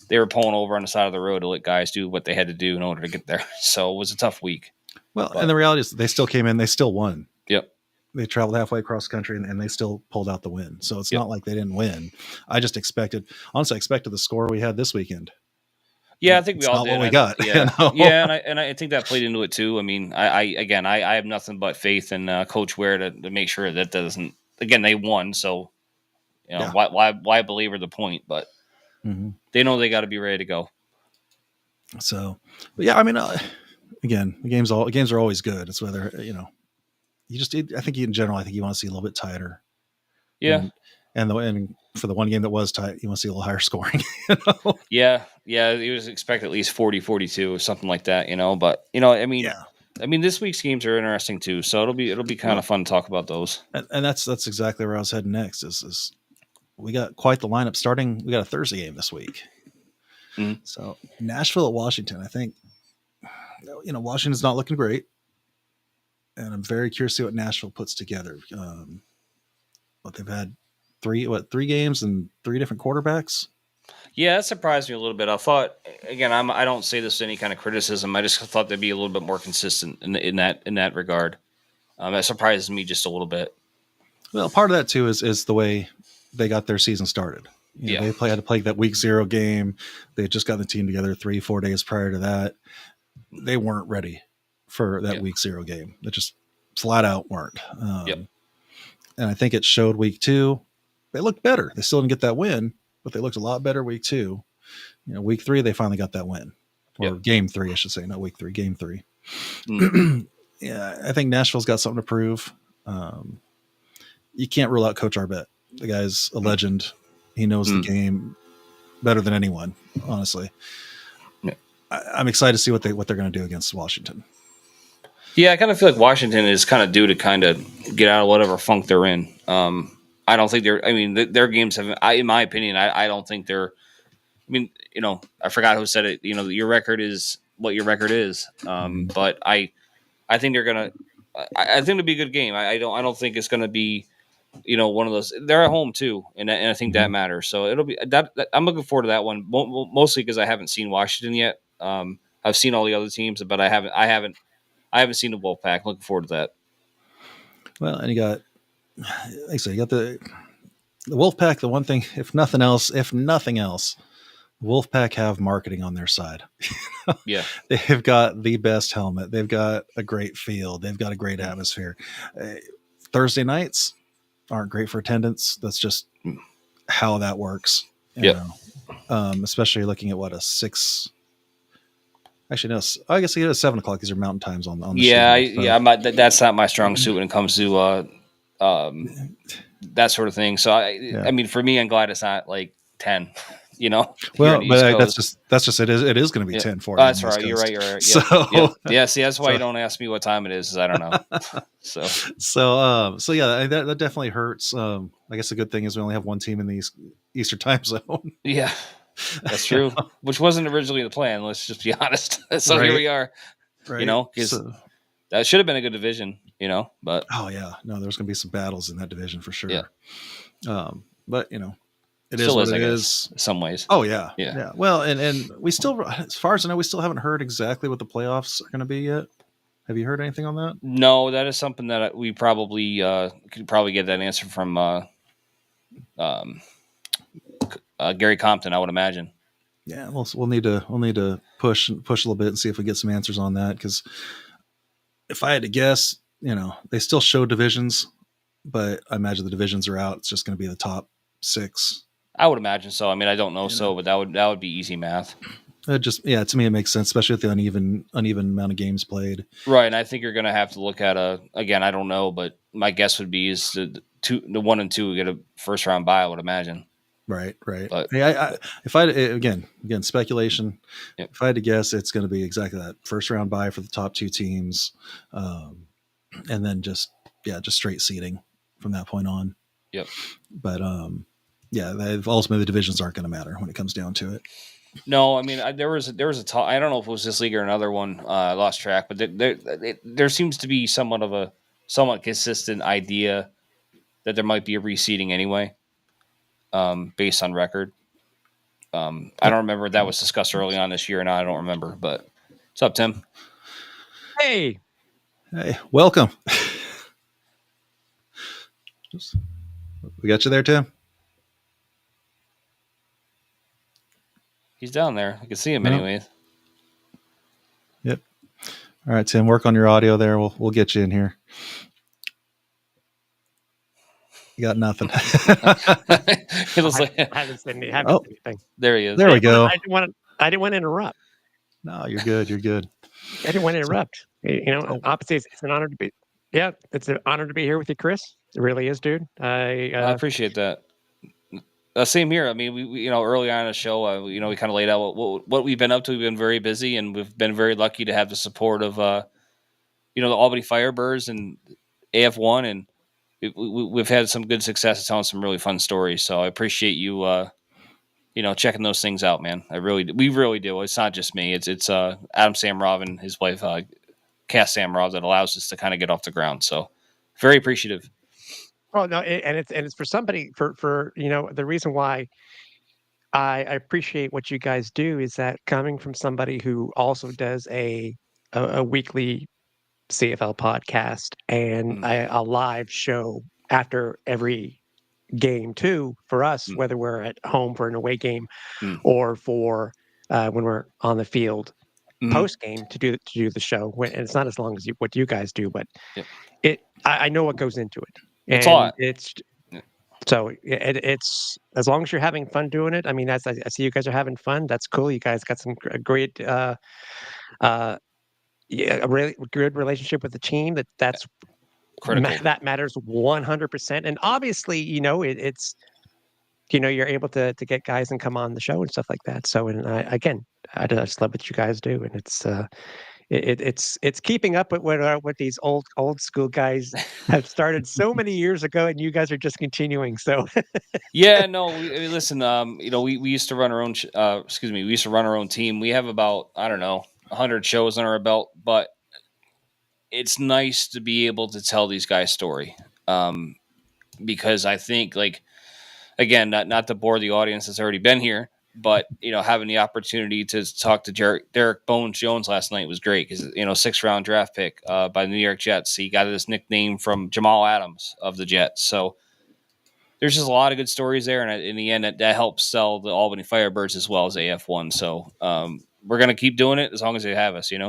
they were pulling over on the side of the road to let guys do what they had to do in order to get there. So it was a tough week. Well, and the reality is they still came in, they still won. Yep. They traveled halfway across the country and they still pulled out the win. So it's not like they didn't win. I just expected the score we had this weekend. Yeah, I think we all did. What we got. Yeah, and I think that played into it too. I mean, I have nothing but faith in Coach Ware to make sure that doesn't. Again, they won, so why belabor the point? But they know they got to be ready to go. So, but yeah, I mean, again, the games are always good. It's whether I think in general, you want to see a little bit tighter. Yeah. And for the one game that was tight, you want to see a little higher scoring. Yeah. You was expect at least 40-42 or something like that, But I mean, this week's games are interesting too, so it'll be kind of fun to talk about those. And that's exactly where I was heading next. Is we got quite the lineup starting. We got a Thursday game this week. Mm-hmm. So Nashville at Washington. I think Washington's not looking great. And I'm very curious to see what Nashville puts together. But they've had three games and 3 different quarterbacks. Yeah, that surprised me a little bit. I thought, again, I don't say this to any kind of criticism. I just thought they'd be a little bit more consistent in that regard. That surprises me just a little bit. Well, part of that too is the way they got their season started. They had to play that week 0 game. They had just gotten the team together 3-4 days prior to that. They weren't ready for that week 0 game. They just flat out weren't. And I think it showed week 2. They looked better. They still didn't get that win, but they looked a lot better week 2. Week 3, they finally got that win. Or game 3, I should say, not week 3, game 3. Yeah, I think Nashville's got something to prove. You can't rule out Coach Arbette. The guy's a legend. He knows the game better than anyone, honestly. Yeah. I'm excited to see what they're going to do against Washington. Yeah, I kind of feel like Washington is kind of due to kind of get out of whatever funk they're in. I don't think their games have, in my opinion, I don't think they're, I forgot who said it, your record is what your record is. But I think they're going to, I think it'll be a good game. I don't think it's going to be, one of those, they're at home too. And I think that matters. So it'll be that I'm looking forward to that one, mostly because I haven't seen Washington yet. I've seen all the other teams, but I haven't seen the Wolfpack. Looking forward to that. Well, and you got, like I said, you got the Wolfpack. The one thing, if nothing else, Wolfpack have marketing on their side. Yeah, they've got the best helmet. They've got a great field. They've got a great atmosphere. Thursday nights, aren't great for attendance. That's just how that works. Yeah. Especially looking at what a 6. Actually, no. I guess it's 7 o'clock. These are mountain times on the Yeah, stream, so. that's not my strong suit when it comes to that sort of thing. So I mean, for me, I'm glad it's not like 10. You know, here Well, in the East but Coast. that's just it is going to be 10 for Oh, you. that's right. You're right. You're right. So yeah. See, that's why you don't ask me what time it is. I don't know. So yeah, that definitely hurts. I guess the good thing is we only have one team in the Eastern time zone. Yeah, that's true. Which wasn't originally the plan. Let's just be honest. So Right. Here we are. Right. You know, because that should have been a good division. You know, but oh yeah, no, there's going to be some battles in that division for sure. Yeah. But you know, it still is what I it guess, is. in some ways. Oh yeah, yeah. Well, and we still, as far as I know, we still haven't heard exactly what the playoffs are going to be yet. Have you heard anything on that? No, that is something that we probably could probably get that answer from Gary Compton, I would imagine. Yeah, we'll need to push a little bit and see if we get some answers on that. Because if I had to guess, you know, they still show divisions, but I imagine the divisions are out. It's just going to be the top 6. I would imagine so. I mean, I don't know, but that would be easy math. To me, it makes sense, especially with the uneven amount of games played. Right, and I think you're going to have to look at again. I don't know, but my guess would be is the 1 and 2 get a first round bye. I would imagine. Right. But if I again speculation, yep. If I had to guess, it's going to be exactly that first round bye for the top 2 teams, and then just straight seeding from that point on. Yep. But ultimately the divisions aren't going to matter when it comes down to it. No, I mean there was a talk. I don't know if it was this league or another one. I lost track, but there seems to be somewhat consistent idea that there might be a reseeding anyway, based on record. I don't remember if that was discussed early on this year or not. I don't remember, but what's up, Tim? Hey, welcome. We got you there, Tim. He's down there. I can see him anyways. Yep. All right, Tim, work on your audio there. We'll get you in here. You got nothing. I haven't said anything. There he is. There we go. I didn't want to interrupt. No, you're good. You're good. I didn't want to interrupt. You know, obviously, it's an honor to be. Yeah, it's an honor to be here with you, Chris. It really is, dude. I appreciate that. Same here. I mean, we early on in the show, we kind of laid out what we've been up to. We've been very busy, and we've been very lucky to have the support of, the Albany Firebirds and AF1, and we've had some good success telling some really fun stories. So I appreciate you, checking those things out, man. We really do. It's not just me. It's Adam Samrov and his wife, Cass Samrov, that allows us to kind of get off the ground. So very appreciative. Oh no, it's for somebody for the reason why I appreciate what you guys do is that coming from somebody who also does a weekly CFL podcast and a live show after every game too for us, whether we're at home for an away game or for when we're on the field post game to do the show. And it's not as long as what you guys do, but I know what goes into it. It's a lot. So it's as long as you're having fun doing it. I mean, as I see you guys are having fun. That's cool. You guys got a great, a really good relationship with the team. That's critical. That matters 100%. And obviously, it's you're able to get guys and come on the show and stuff like that. So, and I just love what you guys do, and it's keeping up with what these old school guys have started so many years ago, and you guys are just continuing. So yeah, no, listen. We used to run our own. We used to run our own team. We have about 100 shows on our belt, but it's nice to be able to tell these guys' story, because I think, again, not to bore the audience that's already been here. But, having the opportunity to talk to Derek Bones Jones last night was great because, 6th round draft pick by the New York Jets. He got his nickname from Jamal Adams of the Jets. So there's just a lot of good stories there. And in the end, that helps sell the Albany Firebirds as well as AF1. So we're going to keep doing it as long as they have us, And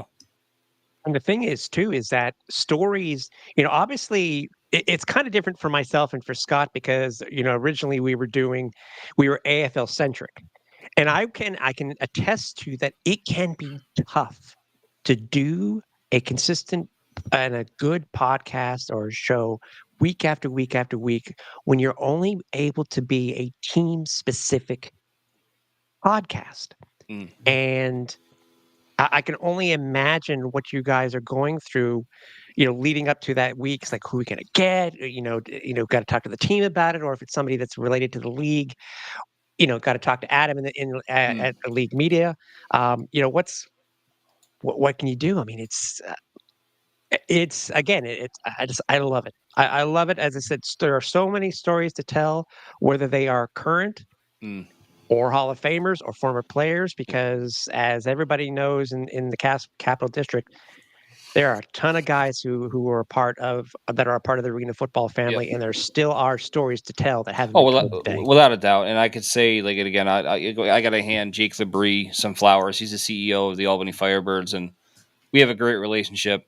the thing is, too, is that stories, obviously it's kind of different for myself and for Scott because originally we were AFL centric, and I can attest to that it can be tough to do a consistent and a good podcast or show week after week after week when you're only able to be a team specific podcast. Mm. And I can only imagine what you guys are going through, leading up to that week. It's like, who are we going to get? Got to talk to the team about it, or if it's somebody that's related to the league, got to talk to Adam at the league media. What can you do? I mean, it's again, I love it. I love it. As I said, there are so many stories to tell, whether they are current Mm. or Hall of Famers or former players, because as everybody knows in the Capital District, there are a ton of guys who are a part of the Arena football family, Yep. and there still are stories to tell that haven't Oh, been told today. without a doubt. And I could say, like, it again, I got to hand Jake Labrie some flowers. He's the CEO of the Albany Firebirds, and we have a great relationship.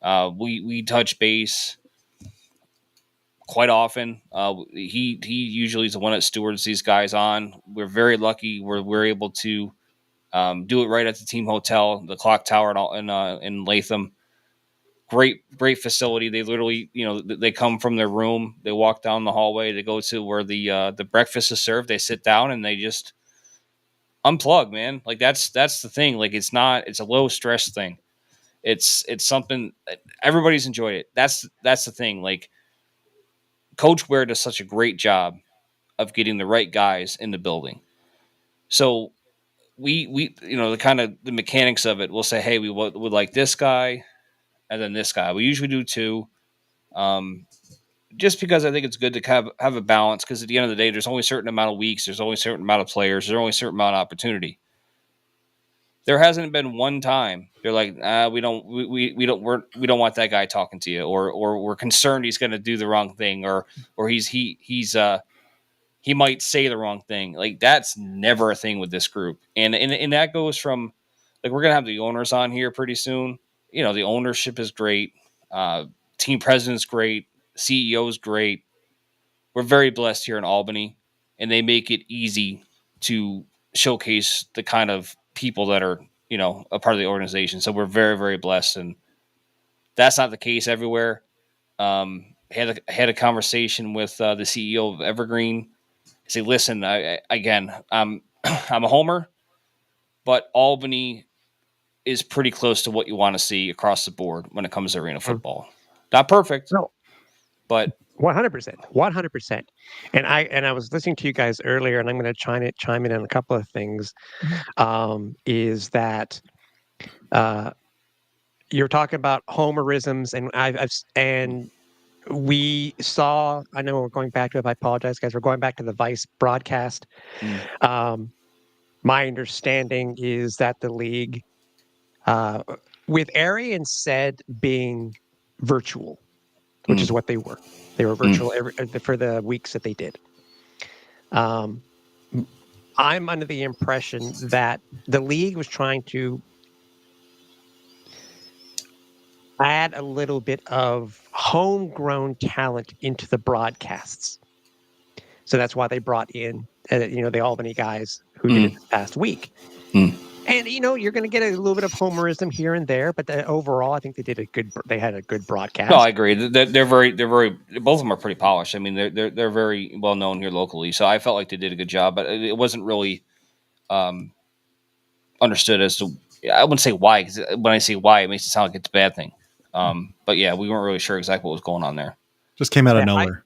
We touch base quite often. He usually is the one that stewards these guys on. We're very lucky. We're able to do it right at the team hotel, the Clock Tower in Latham. Great facility. They literally, they come from their room, they walk down the hallway, they go to where the breakfast is served, they sit down and they just unplug, man. Like that's the thing. Like it's a low stress thing. It's something everybody's enjoyed it. That's the thing. Like Coach Ware does such a great job of getting the right guys in the building. So we the kind of the mechanics of it, we'll say, hey, we would like this guy and then this guy. We usually do two. Just because I think it's good to have a balance, because at the end of the day, there's only a certain amount of weeks, there's only a certain amount of players, there's only a certain amount of opportunity. There hasn't been one time they're like, we don't want that guy talking to you, or we're concerned he's going to do the wrong thing, or he might say the wrong thing. Like that's never a thing with this group, and that goes from like we're gonna have the owners on here pretty soon. The ownership is great, team president's great, CEO's great. We're very blessed here in Albany, and they make it easy to showcase the kind of people that are, a part of the organization. So we're very, very blessed, and that's not the case everywhere. Had a conversation with the CEO of Evergreen. I say, listen, I'm a homer, but Albany is pretty close to what you want to see across the board when it comes to arena football. Not perfect, No, but 100%, 100%. And I was listening to you guys earlier, and I'm going to chime in on a couple of things. Is that you're talking about homerisms, and we saw. I know we're going back to it. I apologize, guys. We're going back to the Vice broadcast. My understanding is that the league, with Arian said being virtual, which is what they were. They were virtual for the weeks that they did. I'm under the impression that the league was trying to add a little bit of homegrown talent into the broadcasts. So that's why they brought in, the Albany guys who did it this past week. And you're going to get a little bit of homerism here and there, but overall, I think they had a good broadcast. No, I agree. They're very. Both of them are pretty polished. I mean, they're very well known here locally. So I felt like they did a good job, but it wasn't really understood as to. I wouldn't say why, because when I say why, it makes it sound like it's a bad thing. But yeah, we weren't really sure exactly what was going on there. Just came out of nowhere.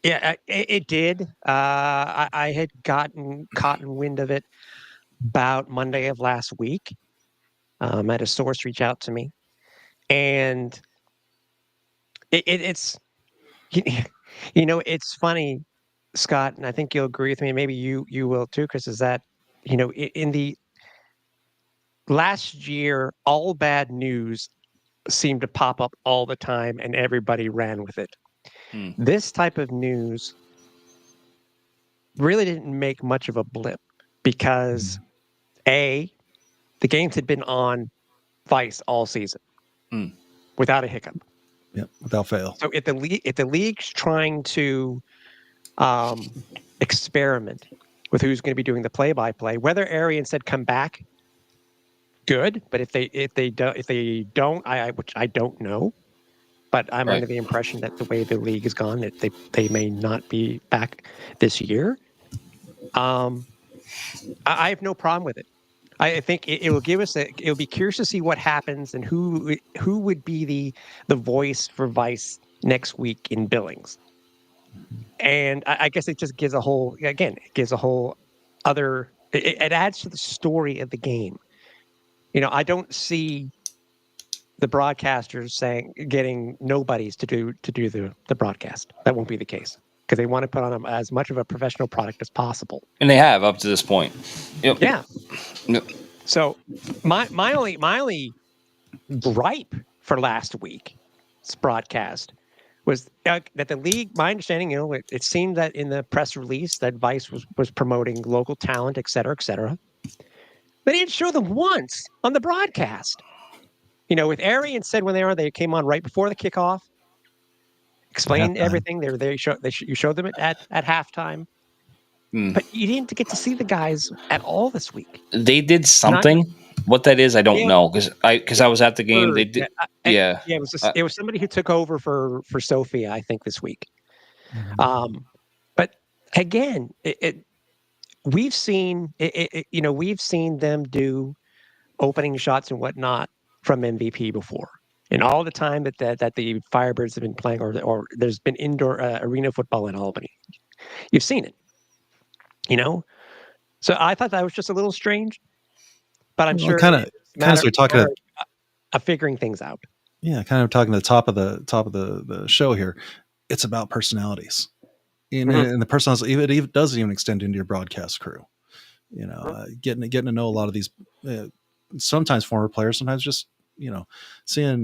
It did. I had gotten wind of it about Monday of last week. I had a source reach out to me, and it's it's funny, Scott, and I think you'll agree with me. Maybe you will too, Chris. Is that in the last year, all bad news seemed to pop up all the time, and everybody ran with it. This type of news really didn't make much of a blip because the games had been on Vice all season without a hiccup. Yep, without fail. So if the league's trying to experiment with who's going to be doing the play-by-play, whether Arian said come back, good. But if they don't, which I don't know. But I'm Right. under the impression that the way the league has gone, that they may not be back this year. I have no problem with it. I think it will give us it'll be curious to see what happens and who would be the voice for Vice next week in Billings. And I guess it just gives a whole other. It adds to the story of the game. I don't see the broadcasters getting nobodies to do the broadcast. That won't be the case because they want to put on as much of a professional product as possible. And they have up to this point. Yep. Yeah. Yep. So my only gripe for last week's broadcast was that the league. My understanding, it seemed that in the press release that Vice was promoting local talent, et cetera, et cetera. They didn't show them once on the broadcast. With Arian said when they came on right before the kickoff, explained everything. They were there. You showed them at halftime, but you didn't get to see the guys at all this week. They did something. What that is, I don't know because I was at the game. They did. Yeah. It was somebody who took over for Sophia, I think, this week. Mm-hmm. But again, we've seen we've seen them do opening shots and whatnot from MVP before, and all the time that the Firebirds have been playing, or there's been indoor arena football in Albany, you've seen it. So I thought that was just a little strange, but I'm sure kind of so we're talking of figuring things out. Yeah, kind of talking to the top of the show here. It's about personalities, and the personalities it doesn't even extend into your broadcast crew. Getting to know a lot of these, sometimes former players, sometimes just seeing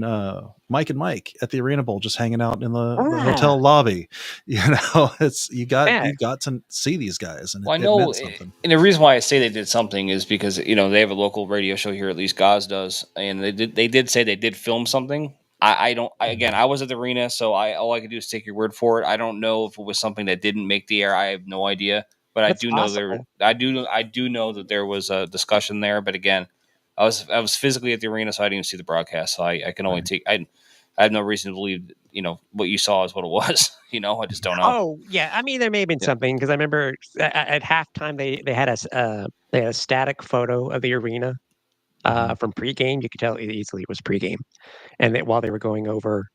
Mike and Mike at the Arena Bowl just hanging out in the hotel lobby. It's you got to see these guys, and I know. It meant something. And the reason why I say they did something is because they have a local radio show here, at least Gaz does, and they did say they did film something. I was at the arena, so all I could do is take your word for it. I don't know if it was something that didn't make the air. I have no idea, but That's I do know possible. I do know that there was a discussion there. But again, I was physically at the arena, so I didn't even see the broadcast. So I can only take. I have no reason to believe what you saw is what it was. I just don't know. Oh yeah, I mean there may have been something because I remember at halftime they had a static photo of the arena from pregame. You could tell easily it was pregame, and while they were going over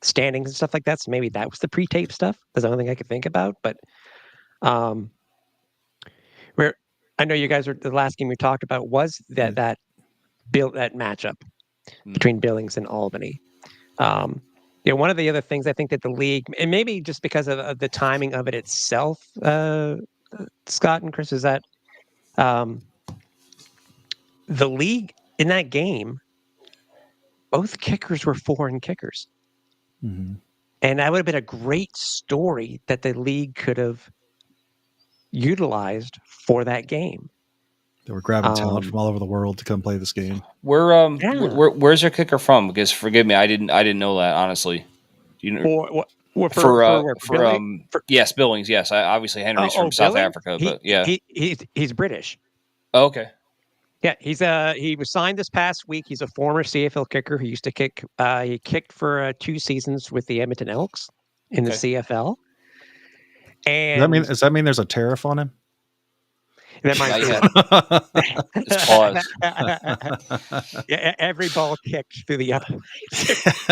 standings and stuff like that, so maybe that was the pre-tape stuff. That's the only thing I could think about. But I know you guys were the last game we talked about was that matchup between Billings and Albany. One of the other things I think that the league, and maybe just because of the timing of it itself, Scott and Chris, is that the league in that game, both kickers were foreign kickers. Mm-hmm. And that would have been a great story that the league could have utilized for that game. They were grabbing talent from all over the world to come play this game. Where's your kicker from? Because forgive me, I didn't know that, honestly. Yes, Billings. Yes, obviously Henry's from South Africa, but yeah, he's British. Oh, okay. Yeah, he was signed this past week. He's a former CFL kicker who used to kick. He kicked for 2 seasons with the Edmonton Elks in the CFL. And does that mean there's a tariff on him? That might be Just pause. Yeah, every ball kicked through the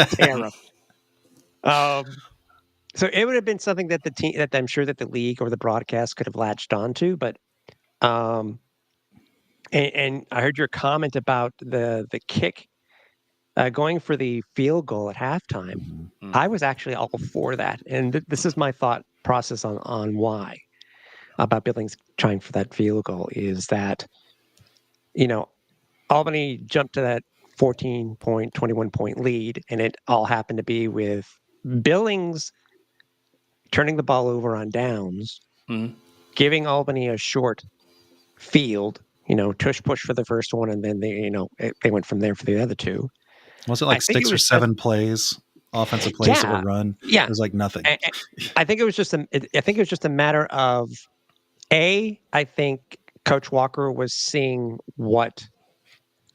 tariff. So it would have been something that the team, that I'm sure that the league or the broadcast could have latched onto, but and I heard your comment about the kick going for the field goal at halftime. Mm-hmm. I was actually all for that, and this is my thought process on why about Billings trying for that field goal is that Albany jumped to that 14-point, 21-point lead, and it all happened to be with Billings turning the ball over on downs, giving Albany a short field, tush push for the first one, and then they went from there for the other two. Was it like I think it 6 or was 7 plays, offensive plays that were yeah, run? yeah. It was like nothing. I think it was just I think it was just a matter of I think Coach Walker was seeing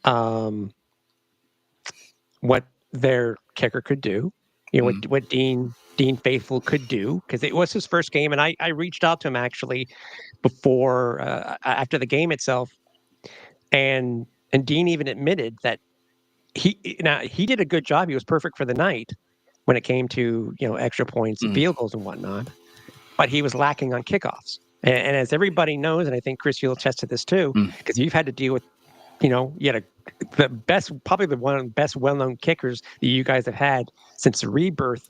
um, what their kicker could do, what Dean Faithful could do, because it was his first game, and I reached out to him actually before after the game itself, and Dean even admitted that he did a good job. He was perfect for the night when it came to extra points and field goals and whatnot, but he was lacking on kickoffs. And as everybody knows, and I think Chris, you'll attest to this too, because you've had to deal with, you had the best, probably one of the best well-known kickers that you guys have had since the rebirth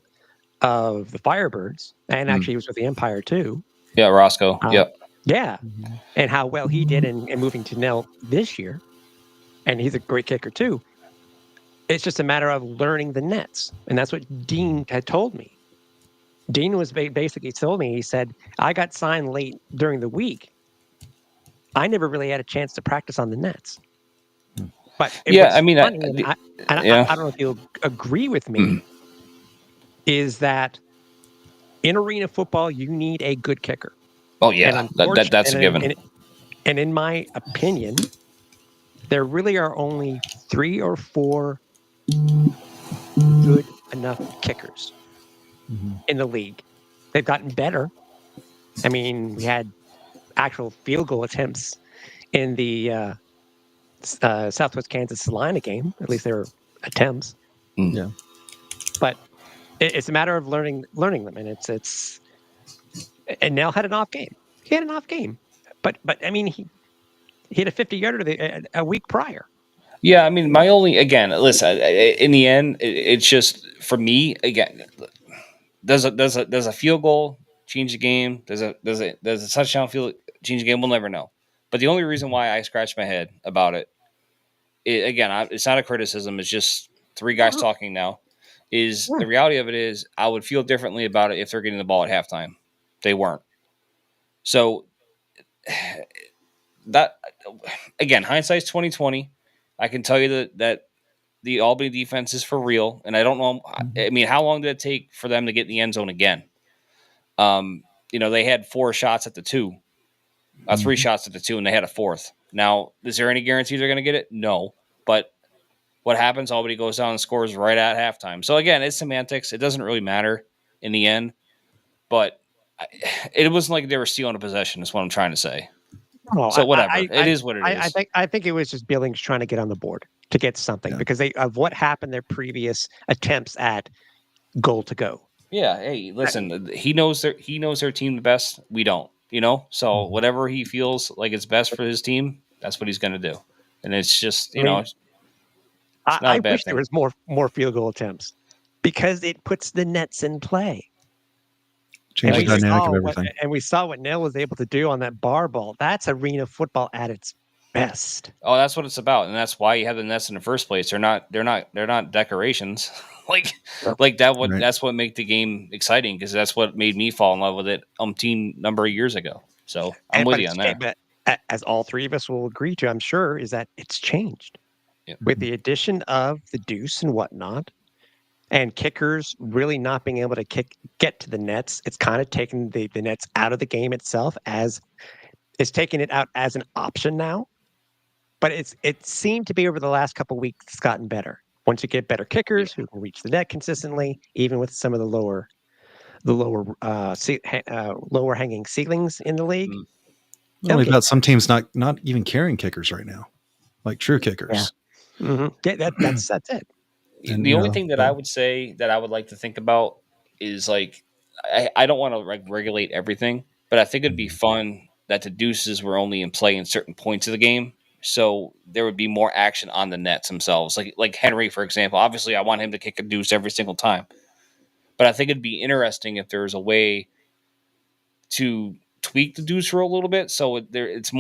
of the Firebirds, and actually he was with the Empire too. Yeah, Roscoe. Yep. Yeah, and how well he did in moving to Nell this year, and he's a great kicker too. It's just a matter of learning the nets, and that's what Dean had told me. Dean was basically told me, he said, I got signed late during the week. I never really had a chance to practice on the nets. But Yeah, I mean, funny, I don't know if you'll agree with me, is that in arena football, you need a good kicker. Oh, yeah, that's a given. And in my opinion, there really are only 3 or 4 good enough kickers in the league. They've gotten better. I mean, we had actual field goal attempts in the Southwest Kansas Salina game. At least there were attempts. Yeah. But it's a matter of learning them, and it's. And Nell had an off game. He had an off game, but I mean he hit a 50-yarder a week prior. Yeah, I mean, my only listen. In the end, it's just for me. Again, does a field goal change the game? Does a touchdown change the game? We'll never know. But the only reason why I scratch my head about it's not a criticism. It's just 3 guys talking now. The reality of it is I would feel differently about it if they're getting the ball at halftime. They weren't. So that again, hindsight's 2020. I can tell you that the Albany defense is for real, and I don't know. I mean, how long did it take for them to get in the end zone again? They had 4 shots at the 2, 3 shots at the 2, and they had a 4th. Now, is there any guarantee they're going to get it? No, but what happens? Albany goes down and scores right at halftime. So again, it's semantics. It doesn't really matter in the end, but it wasn't like they were stealing a possession. Is what I'm trying to say. Oh, so whatever, it is what it is. I think it was just Billings trying to get on the board to get something because of what happened their previous attempts at goal to go. Yeah, hey, listen, he knows their team the best. We don't, So whatever he feels like it's best for his team, that's what he's going to do. And it's just, I wish there was more field goal attempts because it puts the nets in play. Change the dynamic of everything. And we saw what Nell was able to do on that bar ball. That's arena football at its best. Oh, that's what it's about, and that's why you have the nets in the first place. They're not decorations. like that. That's what made the game exciting because that's what made me fall in love with it umpteen number of years ago. So I'm with you on that. But as all 3 of us will agree to, I'm sure, is that it's changed with the addition of the deuce and whatnot. And kickers really not being able to get to the nets. It's kind of taken the nets out of the game itself it's taking it out as an option now. But it seemed to be over the last couple of weeks, it's gotten better. Once you get better kickers who can reach the net consistently, even with some of the lower hanging ceilings in the league. Well, we've got some teams not even carrying kickers right now, like true kickers. Yeah, that's it. And the only thing that I would say that I would like to think about is like I don't want to regulate everything, but I think it'd be fun that the deuces were only in play in certain points of the game, so there would be more action on the nets themselves. Like Henry, for example. Obviously, I want him to kick a deuce every single time, but I think it'd be interesting if there's a way to tweak the deuce rule a little bit, so it's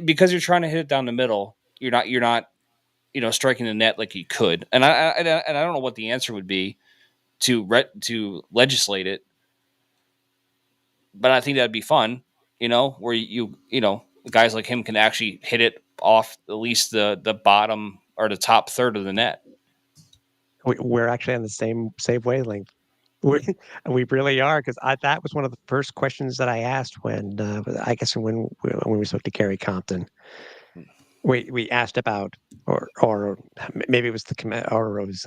because you're trying to hit it down the middle. You're not. Striking the net like he could, and I don't know what the answer would be to legislate it, but I think that'd be fun. Where guys like him can actually hit it off at least the bottom are the top third of the net. We're actually on the same wavelength. We really are, because that was one of the first questions that I asked when I guess when we spoke to Gary Compton. We asked about, or maybe it was or it was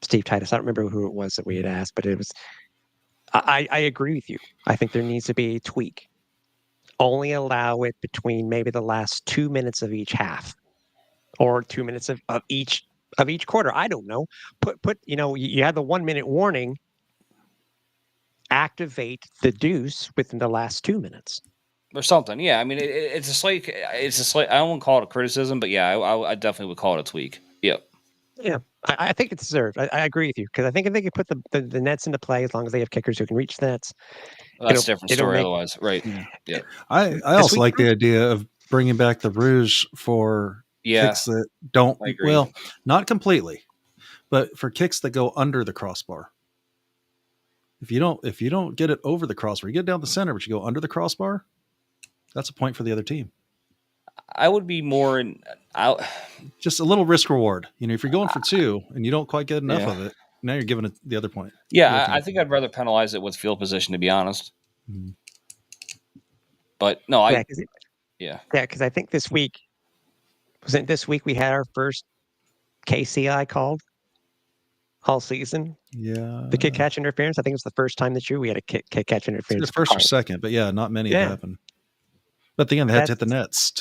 Steve Titus. I don't remember who it was that we had asked, but it was. I agree with you. I think there needs to be a tweak. Only allow it between maybe the last 2 minutes of each half, or 2 minutes of each quarter. I don't know. Put you had the 1 minute warning. Activate the deuce within the last 2 minutes. Or something, yeah. I mean, it's a slight. I don't want to call it a criticism, but yeah, I definitely would call it a tweak. Yep. Yeah, I think it's deserved. I agree with you, because I think if they could put the nets into play, as long as they have kickers who can reach the nets, well, that's a different story. Otherwise, right? Yeah. I also like the idea of bringing back the rouge for kicks that don't. Well, not completely, but for kicks that go under the crossbar. If you don't get it over the crossbar, you get it down the center, but you go under the crossbar, that's a point for the other team. I would be more just a little risk reward. If you're going for 2 and you don't quite get enough of it, now you're giving it the other point. Yeah, I think I'd rather penalize it with field position, to be honest. Mm-hmm. But no, because I think this week we had our first KCI called all season. Yeah, the kick catch interference. I think it was the first time this year we had a kick catch interference. It's the first or second, but yeah, not many have happened. But again, they have to hit the nets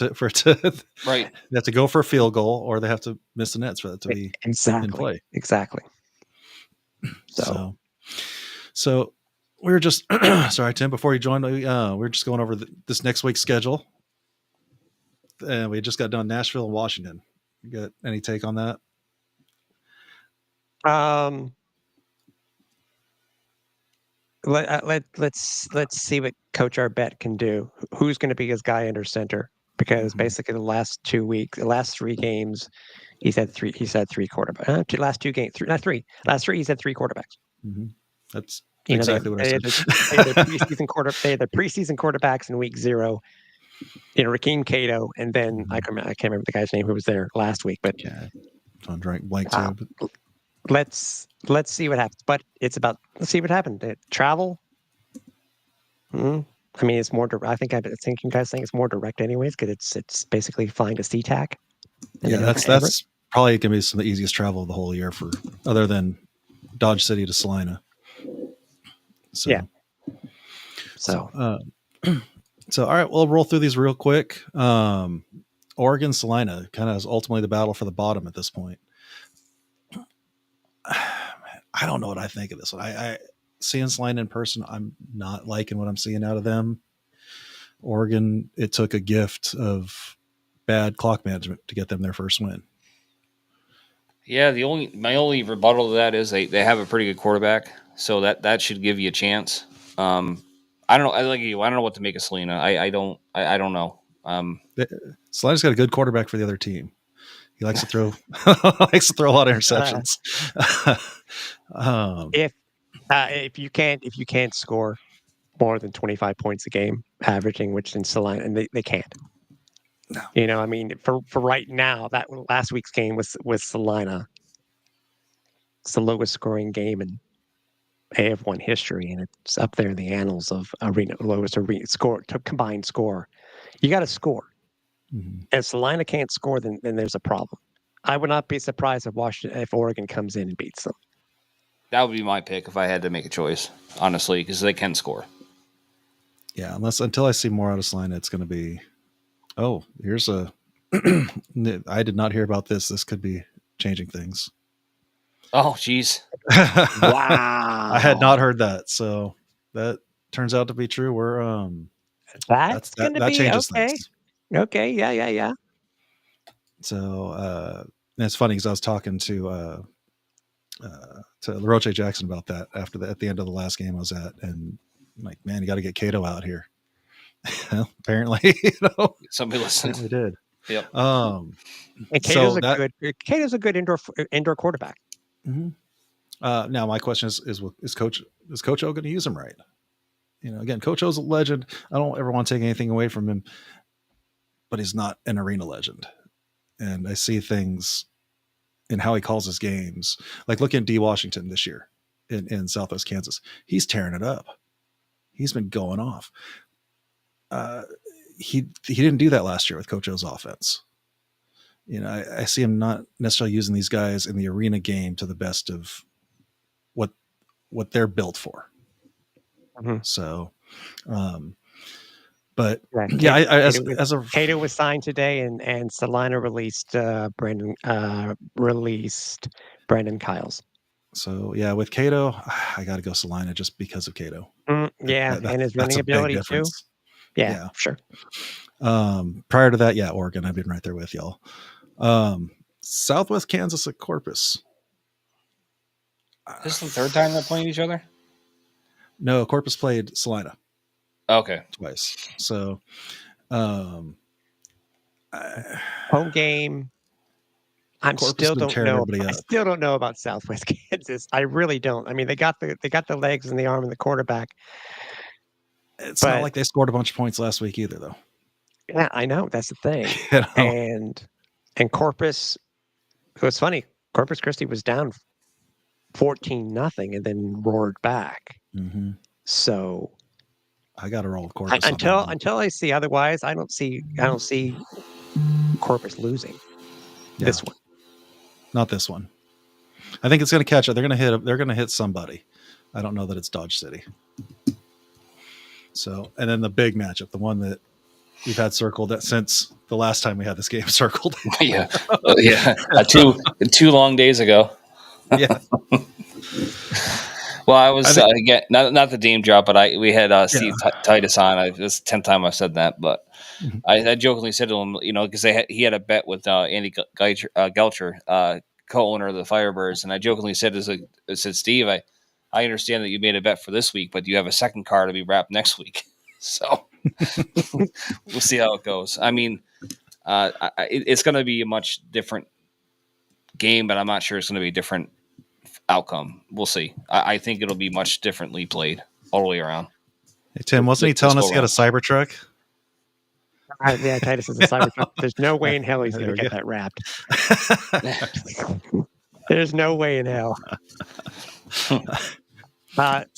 right. They have to go for a field goal, or they have to miss the nets for that to be in play. Exactly. So we were just sorry, Tim. Before you joined, we were just going over this next week's schedule, and we just got done Nashville and Washington. You got any take on that? Let's see what Coach Arbet can do. Who's going to be his guy under center? Because basically the last 3 games, he's had three quarterbacks. Last 2 games, last 3, he's had 3 quarterbacks. Mm-hmm. That's exactly what I said. They had the preseason quarterbacks in week 0. Rakeem Cato, and then I can't remember the guy's name who was there last week, but on blank too. Let's see what happens. But let's see what happened. Travel. I mean, it's more direct. I think you guys think it's more direct anyways, because it's basically flying to SeaTac. Yeah, that's probably going to be some of the easiest travel of the whole year, for other than Dodge City to Salina. So all right, we'll roll through these real quick. Oregon, Salina kind of is ultimately the battle for the bottom at this point. I don't know what I think of this one. I seeing Salina in person, I'm not liking what I'm seeing out of them. Oregon, it took a gift of bad clock management to get them their first win. Yeah, my only rebuttal to that is they have a pretty good quarterback, so that should give you a chance. I don't know. I don't know what to make of Salina. I don't know. Salina's got a good quarterback for the other team. He likes to throw a lot of interceptions. If you can't score more than 25 points a game, averaging, which in Salina, and they can't. No. I mean, for right now, that last week's game was Salina. It's the lowest scoring game in AF1 history, and it's up there in the annals of lowest combined score. You got to score. Mm-hmm. And Salina can't score, then there's a problem. I would not be surprised if Oregon comes in and beats them. That would be my pick if I had to make a choice, honestly, because they can score. Yeah, until I see more out of Salina, it's going to be, here's a I did not hear about this. This could be changing things. Oh, geez. Wow. I had not heard that. So that turns out to be true. We're that's going to be changes okay. things. Okay. Yeah. So it's funny because I was talking to LaRoche Jackson about that at the end of the last game I was at, and I'm like, man, you got to get Cato out here. Well, apparently, somebody listened. We did. Yep. And Cato's a good indoor quarterback. Mm-hmm. Now my question is Coach O going to use him right? Again, Coach O's a legend. I don't ever want to take anything away from him, but he's not an arena legend. and I see things in how he calls his games. Like look at D. Washington this year in Southwest Kansas. He's tearing it up. He's been going off. He didn't do that last year with Coach O's offense. I see him not necessarily using these guys in the arena game to the best of what they're built for. Mm-hmm. So, but yeah, Cato was signed today, and Salina released Brandon Kyles. So yeah, with Cato, I got to go Salina just because of Cato. And his running ability too. Yeah, sure. Prior to that, Oregon. I've been right there with y'all. Southwest Kansas at Corpus. This is the third time they're playing each other? No, Corpus played Salina. Okay. Twice. So, home game. I still don't know about Southwest Kansas. I really don't. I mean, they got the legs and the arm and the quarterback. It's not like they scored a bunch of points last week either, though. Yeah, I know. That's the thing. And Corpus, it was funny. Corpus Christi was down 14-0 and then roared back. Mm-hmm. So I got to roll with Corpus until I see otherwise. I don't see Corpus losing this one. Not this one. I think it's going to catch it. They're going to hit somebody. I don't know that it's Dodge City. So, and then the big matchup, the one that we've had circled since the last time we had this game circled. Yeah. 2 long days ago. Yeah. Well, I was again not the Dame drop, but we had Steve Titus on. This is the 10th time I've said that, but I jokingly said to him, because he had a bet with Andy Gelcher, co-owner of the Firebirds, and I jokingly said, I said, Steve, I understand that you made a bet for this week, but you have a second car to be wrapped next week, so we'll see how it goes. I mean, it's going to be a much different game, but I'm not sure it's going to be a different outcome. We'll see. I think it'll be much differently played all the way around. Hey, Tim, wasn't he telling us he had a Cybertruck? Yeah, Titus is a Cybertruck. There's no way in hell he's going to get that wrapped. There's no way in hell.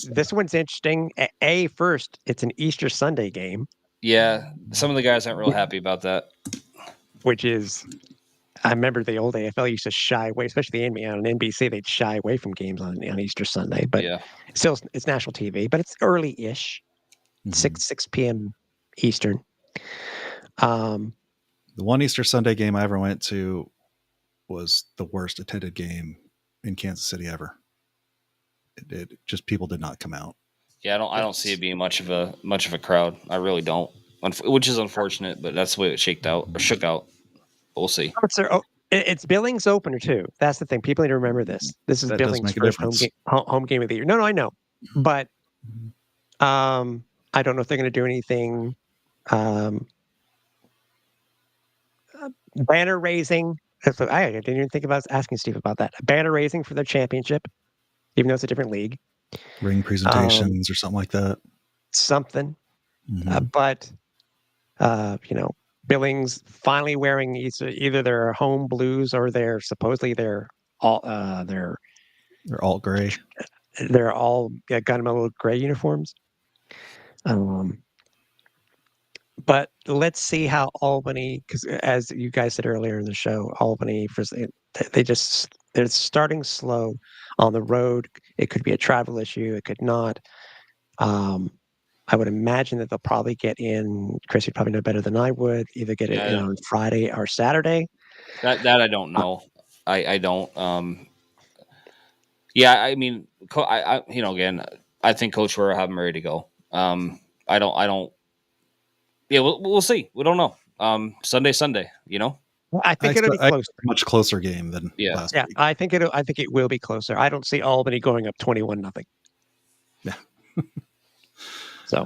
This one's interesting. First, it's an Easter Sunday game. Yeah, some of the guys aren't real happy about that. Which is, I remember the old AFL used to shy away, especially on NBC, they'd shy away from games on Easter Sunday. But still, it's national TV, but it's early-ish, 6 p.m. Eastern. The one Easter Sunday game I ever went to was the worst attended game in Kansas City ever. It just, people did not come out. Yeah, I don't see it being much of a crowd. I really don't, which is unfortunate, but that's the way it shook out. We'll see. It's Billings opener too. That's the thing. People need to remember this. This is Billings' first home game of the year. No, I know, but I don't know if they're going to do anything. Banner raising. I didn't even think about asking Steve about that. Banner raising for their championship, even though it's a different league. Ring presentations or something like that. Something. But Billings finally wearing either their home blues or supposedly their alt gray. They're all gunmetal gray uniforms. But let's see how Albany, because as you guys said earlier in the show, Albany, they're starting slow on the road. It could be a travel issue. It could not. I would imagine that they'll probably get in. Chris, you'd probably know better than I would. Either get it in on Friday or Saturday. That I don't know. I don't. Yeah, I mean, again, I think Coach will have them ready to go. I don't. Yeah, we'll see. We don't know. Sunday. I think it'll be closer. Much closer game than last week. I think it will be closer. I don't see Albany going up 21-0. Yeah. So,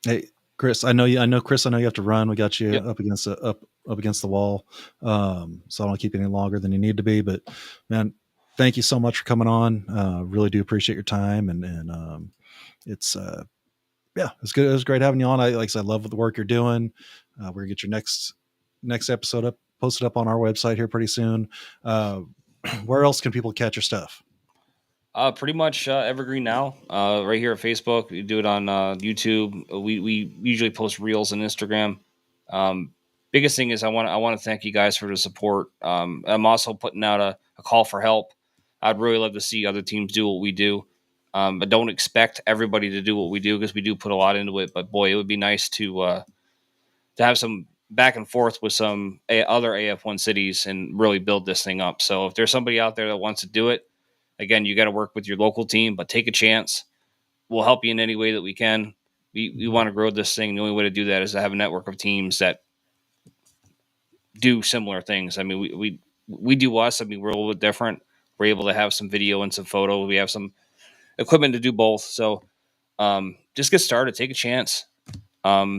hey, Chris, I know you have to run. We got you up against the wall. So I don't want to keep you any longer than you need to be, but man, thank you so much for coming on. Really do appreciate your time. And it's good. It was great having you on. Like I said, I love the work you're doing. We're gonna get your next next episode up, posted up on our website here pretty soon. Where else can people catch your stuff? Pretty much evergreen now. Right here at Facebook, we do it on YouTube. We usually post reels on Instagram. Biggest thing is I want to thank you guys for the support. I'm also putting out a call for help. I'd really love to see other teams do what we do. But don't expect everybody to do what we do, because we do put a lot into it. But boy, it would be nice to have some back and forth with some other AF1 cities and really build this thing up. So if there's somebody out there that wants to do it, again, you got to work with your local team, but take a chance. We'll help you in any way that we can. We want to grow this thing. The only way to do that is to have a network of teams that do similar things. I mean, we do us. I mean, we're a little bit different. We're able to have some video and some photo. We have some equipment to do both. So just get started. Take a chance.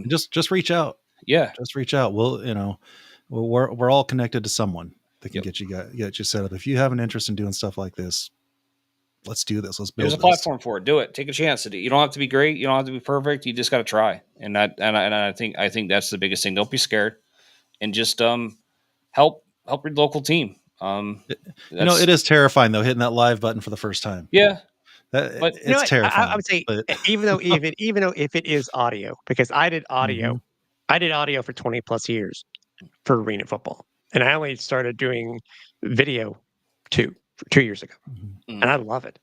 Just reach out. Yeah. Just reach out. We're all connected to someone that can get you set up. If you have an interest in doing stuff like this, let's do this. Let's build. There's a platform for it. Do it. Take a chance. You don't have to be great. You don't have to be perfect. You just got to try. And I think that's the biggest thing. Don't be scared, and just help your local team. It is terrifying though, hitting that live button for the first time. Yeah, but it's terrifying. I would say, but... even though if it is audio, because I did audio, I did audio for 20 plus years for arena football, and I only started doing video 2 years ago, and I love it.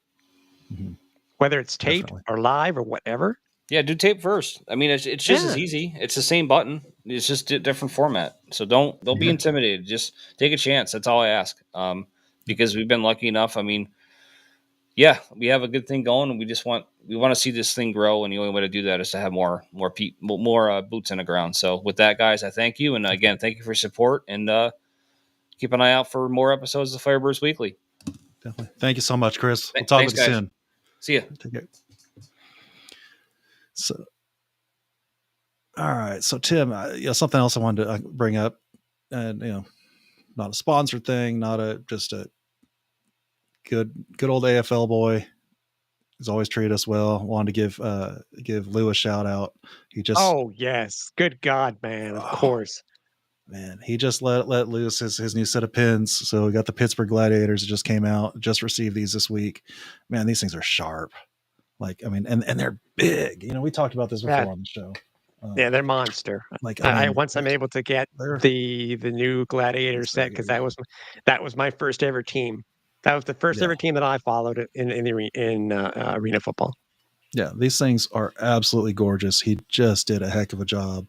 Whether it's taped or live or whatever. Yeah, do tape first. I mean, it's just as easy. It's the same button. It's just a different format. So don't be intimidated. Just take a chance. That's all I ask. Because we've been lucky enough. I mean, yeah, we have a good thing going, and we want to see this thing grow. And the only way to do that is to have more boots in the ground. So with that, guys, I thank you, and again, thank you for your support, and keep an eye out for more episodes of Firebirds Weekly. Definitely. Thank you so much, Chris. We'll talk with you soon. See ya. Take care. So, all right. So, Tim, something else I wanted to bring up, and not a sponsored thing, not just a good old AFL boy. He's always treated us well. Wanted to give Lou a shout out. He just yes, good God, man, of course. Man, he just let loose his new set of pins. So we got the Pittsburgh Gladiators that just came out. Just received these this week. Man, these things are sharp. Like, I mean, and they're big. We talked about this before on the show. Yeah, they're monster. Like, once I'm able to get the new Gladiator set, because that was my first ever team. That was the first ever team that I followed in arena football. Yeah, these things are absolutely gorgeous. He just did a heck of a job.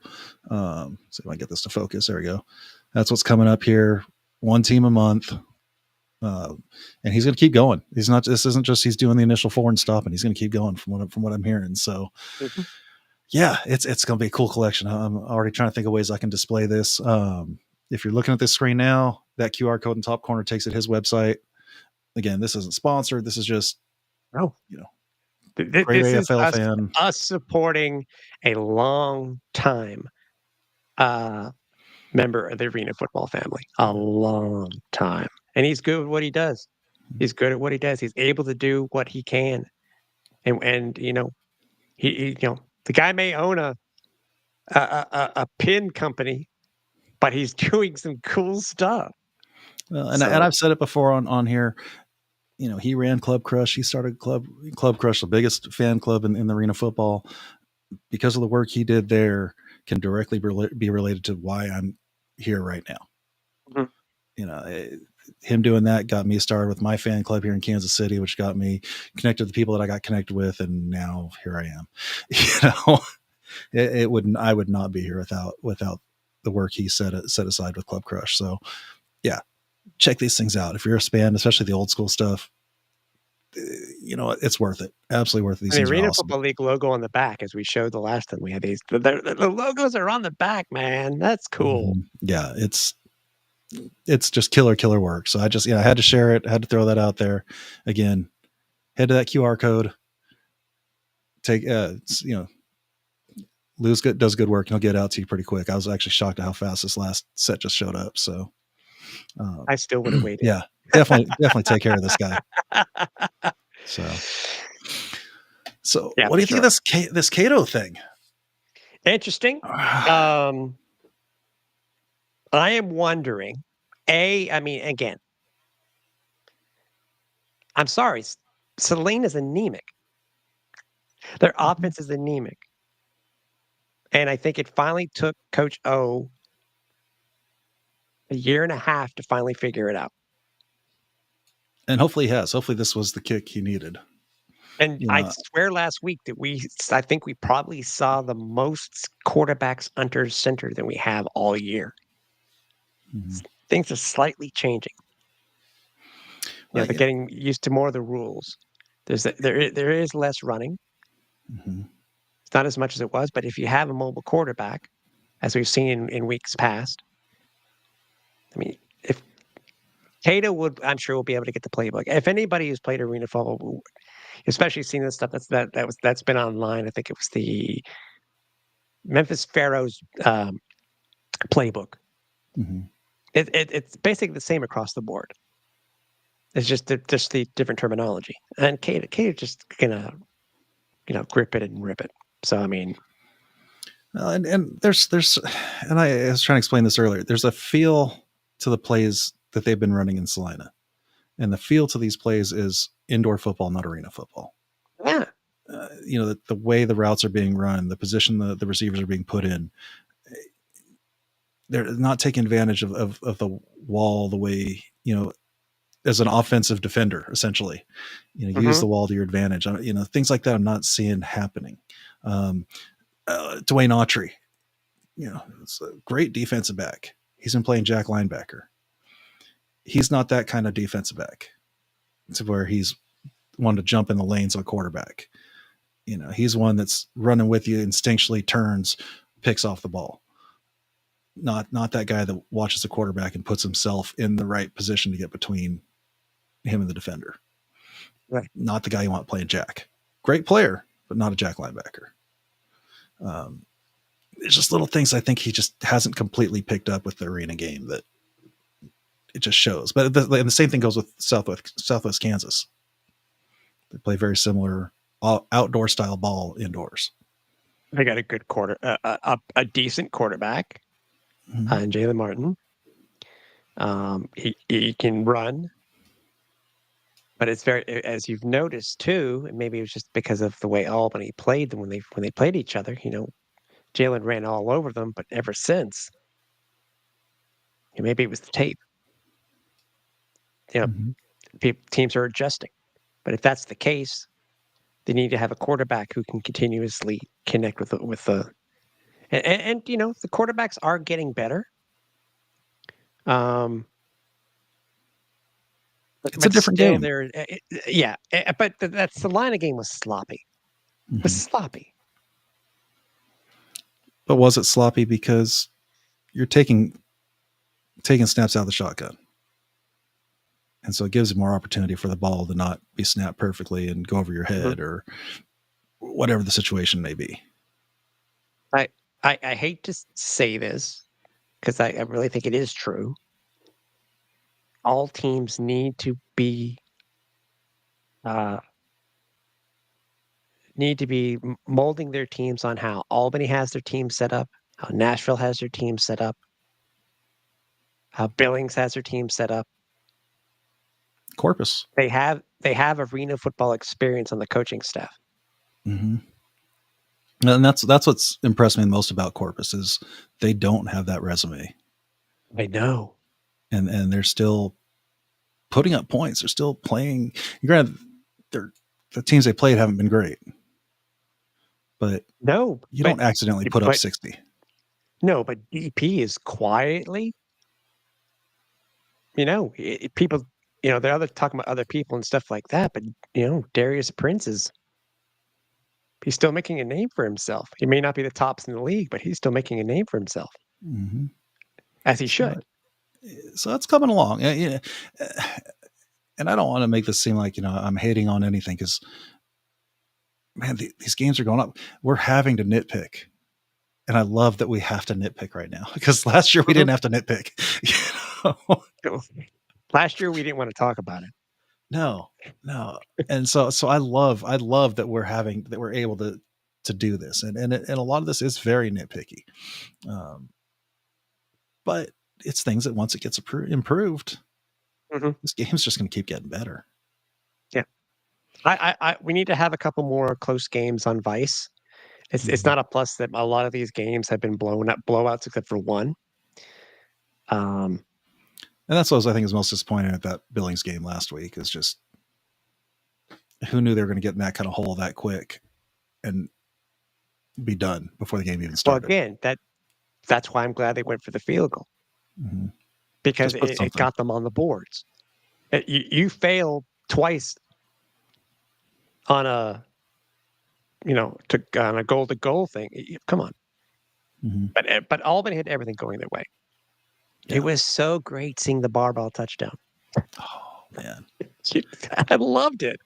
See if I get this to focus. There we go. That's what's coming up here. One team a month. And he's going to keep going. This isn't just he's doing the initial 4 and stopping. He's going to keep going from what I'm hearing. So yeah, it's going to be a cool collection. I'm already trying to think of ways I can display this. If you're looking at this screen now, that QR code in the top corner takes it to his website. Again, this isn't sponsored. This is just, this is us supporting a long time member of the arena football family. A long time. And he's good at what he does. He's good at what he does. He's able to do what he can. And he the guy may own a pin company, but he's doing some cool stuff. Well, and I've said it before on here. He ran Club Crush. He started Club Crush, the biggest fan club in the arena football. Because of the work he did there, can directly be related to why I'm here right now. Him doing that got me started with my fan club here in Kansas City, which got me connected to the people that I got connected with, and now here I am. I would not be here without the work he set aside with Club Crush. So yeah, check these things out. If you're a fan, especially the old school stuff, it's worth it. Absolutely worth it. These things Arena are awesome. Football League logo on the back, as we showed the last time we had these. The logos are on the back, man. That's cool. Yeah, it's just killer work. So I had to share it. I had to throw that out there. Again, head to that QR code. Take Lou's does good work. He'll get out to you pretty quick. I was actually shocked at how fast this last set just showed up. So I still would have waited. Yeah, definitely take care of this guy. So what do you think of this Cato thing? Interesting. I am wondering, I mean, again, I'm sorry, Selene is anemic. Their offense is anemic. And I think it finally took Coach O a year and a half to finally figure it out. And hopefully he has. Hopefully this was the kick he needed. And You I know, swear last week that I think we probably saw the most quarterbacks under center than we have all year. mhm. Things are slightly changing. Well, They're getting used to more of the rules. There is less running. mhm. It's not as much as it was, but if you have a mobile quarterback, as we've seen in weeks past, I mean, if Cato would, I'm sure will be able to get the playbook. If anybody who's played arena football, especially seeing this stuff that's been online, I think it was the Memphis Pharaohs playbook. Mhm. It's basically the same across the board. It's just the different terminology. And Cato just gonna grip it and rip it. So I mean, Well, and there's and I was trying to explain this earlier. There's a feel to the plays that they've been running in Salina, and the feel to these plays is indoor football, not arena football. yeah, The way the routes are being run, the position the receivers are being put in, they're not taking advantage of the wall the way, as an offensive defender, essentially, use the wall to your advantage. Things like that I'm not seeing happening. Dwayne Autry, it's a great defensive back. He's been playing jack linebacker. He's not that kind of defensive back to where he's one to jump in the lanes of a quarterback. He's one that's running with you, instinctually turns, picks off the ball. Not that guy that watches the quarterback and puts himself in the right position to get between him and the defender. right. Not the guy you want playing jack. Great player, but not a jack linebacker. There's just little things I think he just hasn't completely picked up with the arena game that it just shows. But the same thing goes with Southwest Kansas. They play very similar outdoor style ball indoors. They got a good a decent quarterback, and Jalen Martin. He can run, but it's very, as you've noticed too, and maybe it was just because of the way Albany played them when they played each other. Jalen ran all over them, but ever since, maybe it was the tape. Teams are adjusting, but if that's the case, they need to have a quarterback who can continuously connect with the and the quarterbacks are getting better. It's a different game. But that's the line of game was sloppy. It was sloppy. But was it sloppy because you're taking snaps out of the shotgun? And so it gives more opportunity for the ball to not be snapped perfectly and go over your head or whatever the situation may be. I hate to say this because I really think it is true. All teams need to be molding their teams on how Albany has their team set up, how Nashville has their team set up, how Billings has their team set up. Corpus. They have arena football experience on the coaching staff. Mm-hmm. And that's what's impressed me most about Corpus is they don't have that resume. I know. And they're still putting up points. They're still playing. Granted, the teams they played haven't been great. But you don't accidentally put up 60. No, but DP is quietly, people, they're talking about other people and stuff like that. But, Darius Prince he's still making a name for himself. He may not be the tops in the league, but he's still making a name for himself. Mm-hmm. As he should. So it's coming along. And I don't want to make this seem like, I'm hating on anything because, man, these games are going up. We're having to nitpick. And I love that we have to nitpick right now because last year we didn't have to nitpick. Last year we didn't want to talk about it. No. And so I love that we're able to do this. And a lot of this is very nitpicky. But it's things that once it gets improved, Mm-hmm. this game's just going to keep getting better. Yeah, we need to have a couple more close games on Vice. It's Mhm. not a plus that a lot of these games have been blown up blowouts except for one. And that's what I think is most disappointing at that Billings game last week is just who knew they were going to get in that kind of hole that quick and be done before the game even Well, started. again, that's why I'm glad they went for the field goal Mm-hmm. because Just put it something. got them on the boards. You failed twice on a on a goal to goal thing. Come on, Mm-hmm. but Albany had everything going their way. Yeah. It was so great seeing the barbell touchdown. Oh man, I loved it.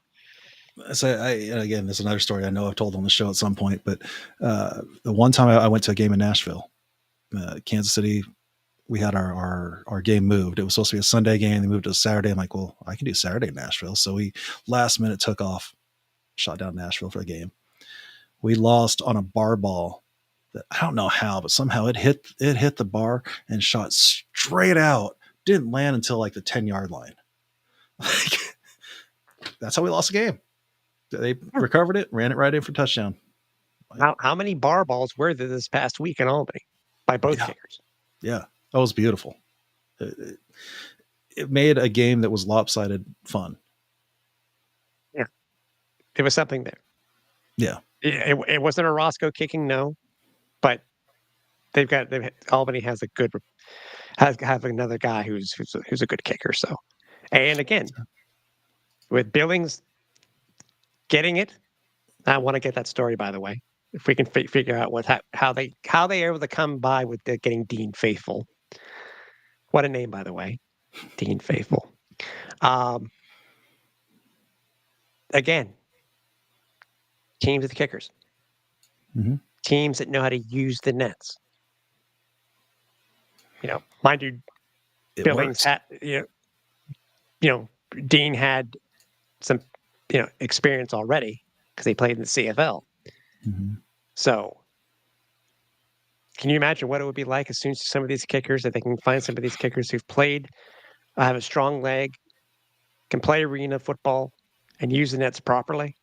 so again, there's another story I know I've told on the show at some point, but the one time I went to a game in Nashville, Kansas City, we had our game moved. It was supposed to be a Sunday game. They moved to a Saturday. I'm like, well, I can do Saturday in Nashville. So we last minute took off, shot down Nashville for the game. We lost on a bar ball that I don't know how, but somehow it hit the bar and shot straight out. Didn't land until like the 10-yard line. That's how we lost the game. They recovered it, ran it right in for touchdown. How many bar balls were there this past week in Albany by both kickers? Yeah, that was beautiful. It made a game that was lopsided fun. Yeah, there was something there. Yeah, it wasn't a Roscoe kicking, no, but Albany has a good have another guy who's a good kicker. So, and again, with Billings getting it, I want to get that story, by the way. If we can figure out how they are able to come by with getting Dean Faithful. What a name, by the way, Dean Faithful. Again, teams with kickers, teams that know how to use the nets. Mind you, Billings had Dean had some experience already because he played in the CFL. Mm-hmm. So, can you imagine what it would be like as soon as some of these kickers, if they can find some of these kickers who've played, have a strong leg, can play arena football, and use the nets properly?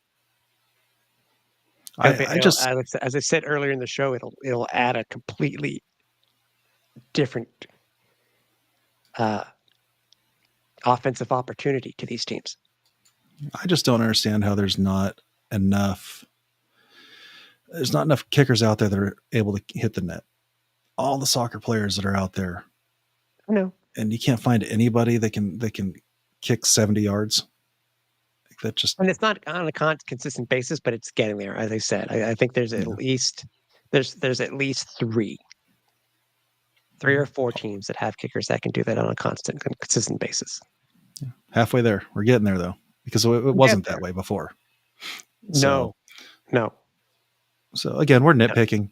As I said earlier in the show, it'll add a completely different offensive opportunity to these teams. I just don't understand how there's not enough kickers out there that are able to hit the net. All the soccer players that are out there, I know, and you can't find anybody that can kick 70 yards. That just, and it's not on a consistent basis, but it's getting there. As I said, I think there's at least at least three or four teams that have kickers that can do that on a consistent basis. Yeah. Halfway there. We're getting there though, because it wasn't that way before. No. So again, we're nitpicking.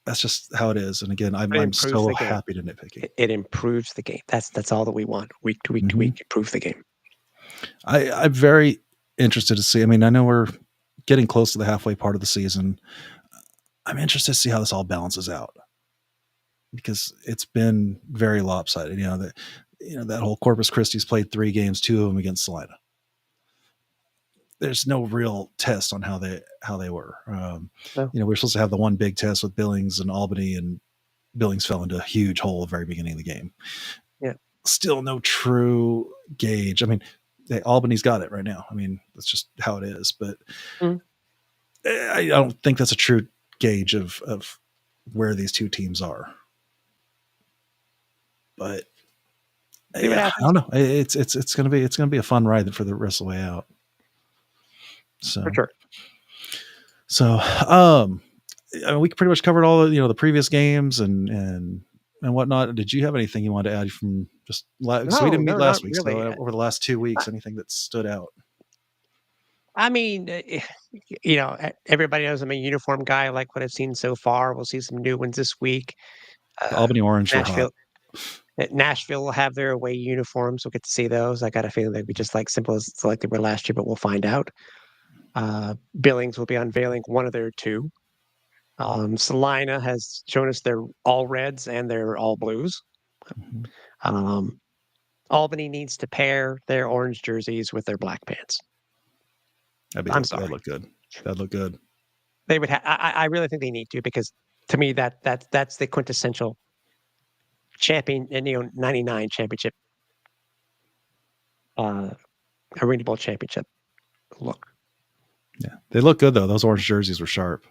That's just how it is. And again, I'm so happy to nitpick. It improves the game. That's all that we want. Week to week to week, improve the game. I'm very interested to see. I mean, I know we're getting close to the halfway part of the season. I'm interested to see how this all balances out, because it's been very lopsided. That whole Corpus Christi's played 3 games, 2 of them against Salina. There's no real test on how they were. No. We're supposed to have the one big test with Billings and Albany, and Billings fell into a huge hole at the very beginning of the game. Yeah. Still no true gauge. I mean, Albany's got it right now. I mean, that's just how it is. But I don't think that's a true gauge of where these two teams are. But I don't know. It's gonna be a fun ride for the rest of the way out. So, for sure. So, we pretty much covered all the previous games and whatnot. Did you have anything you wanted to add from just? So we didn't meet last week. Really. So over the last 2 weeks, anything that stood out? I mean, everybody knows I'm a uniform guy. I like what I've seen so far. We'll see some new ones this week. Albany Orange, Nashville will have their away uniforms. We'll get to see those. I got a feeling they'll be just like simple as like they were last year, but we'll find out. Billings will be unveiling one of their 2. Salina has shown us they're all reds and they're all blues. Mhm. Albany needs to pair their orange jerseys with their black pants. I'm sorry. That'd look good. That'd look good. They would I really think they need to, because to me that's the quintessential champion, and 99 championship, Arena Bowl championship look. Yeah, they look good though. Those orange jerseys were sharp.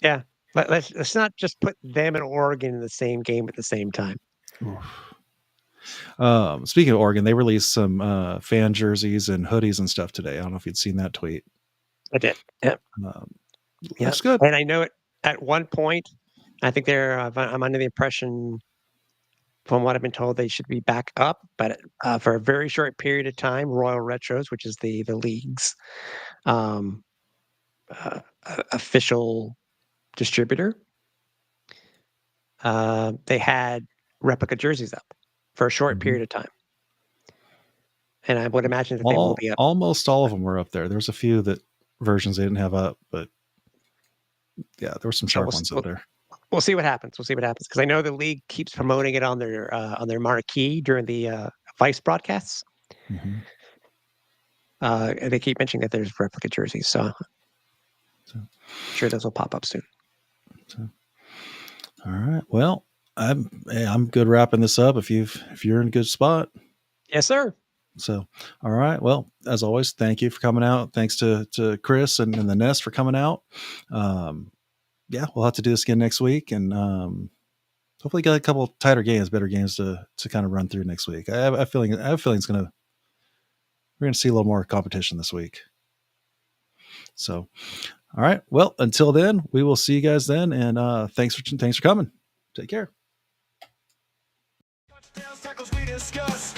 Yeah. Let's not just put them and Oregon in the same game at the same time. Oof. Speaking of Oregon, they released some fan jerseys and hoodies and stuff today. I don't know if you'd seen that tweet. I did. Yeah. Um, Yeah. Looks good. And I know it at one point, I think I'm under the impression, from what I've been told, they should be back up, but for a very short period of time, Royal Retros, which is the league's um, official distributor, they had replica jerseys up for a short Mhm. period of time. And I would imagine that they will be up. Almost all of them were up there. There's a few versions they didn't have up, but yeah, there were some sharp ones up there. We'll see what happens. We'll see what happens, because I know the league keeps promoting it on their marquee during the Vice broadcasts. Mhm. They keep mentioning that there's replica jerseys, so I'm sure those will pop up soon. All right. Well, I'm good wrapping this up. If you're in a good spot. Yes, sir. So, all right. Well, as always, thank you for coming out. Thanks to Chris and the Nest for coming out. Yeah, we'll have to do this again next week, and hopefully get a couple tighter games, better games to kind of run through next week. I have a feeling we're gonna see a little more competition this week. So, all right. Well, until then, we will see you guys then, and thanks for coming. Take care. Touchdowns, tackles we discuss.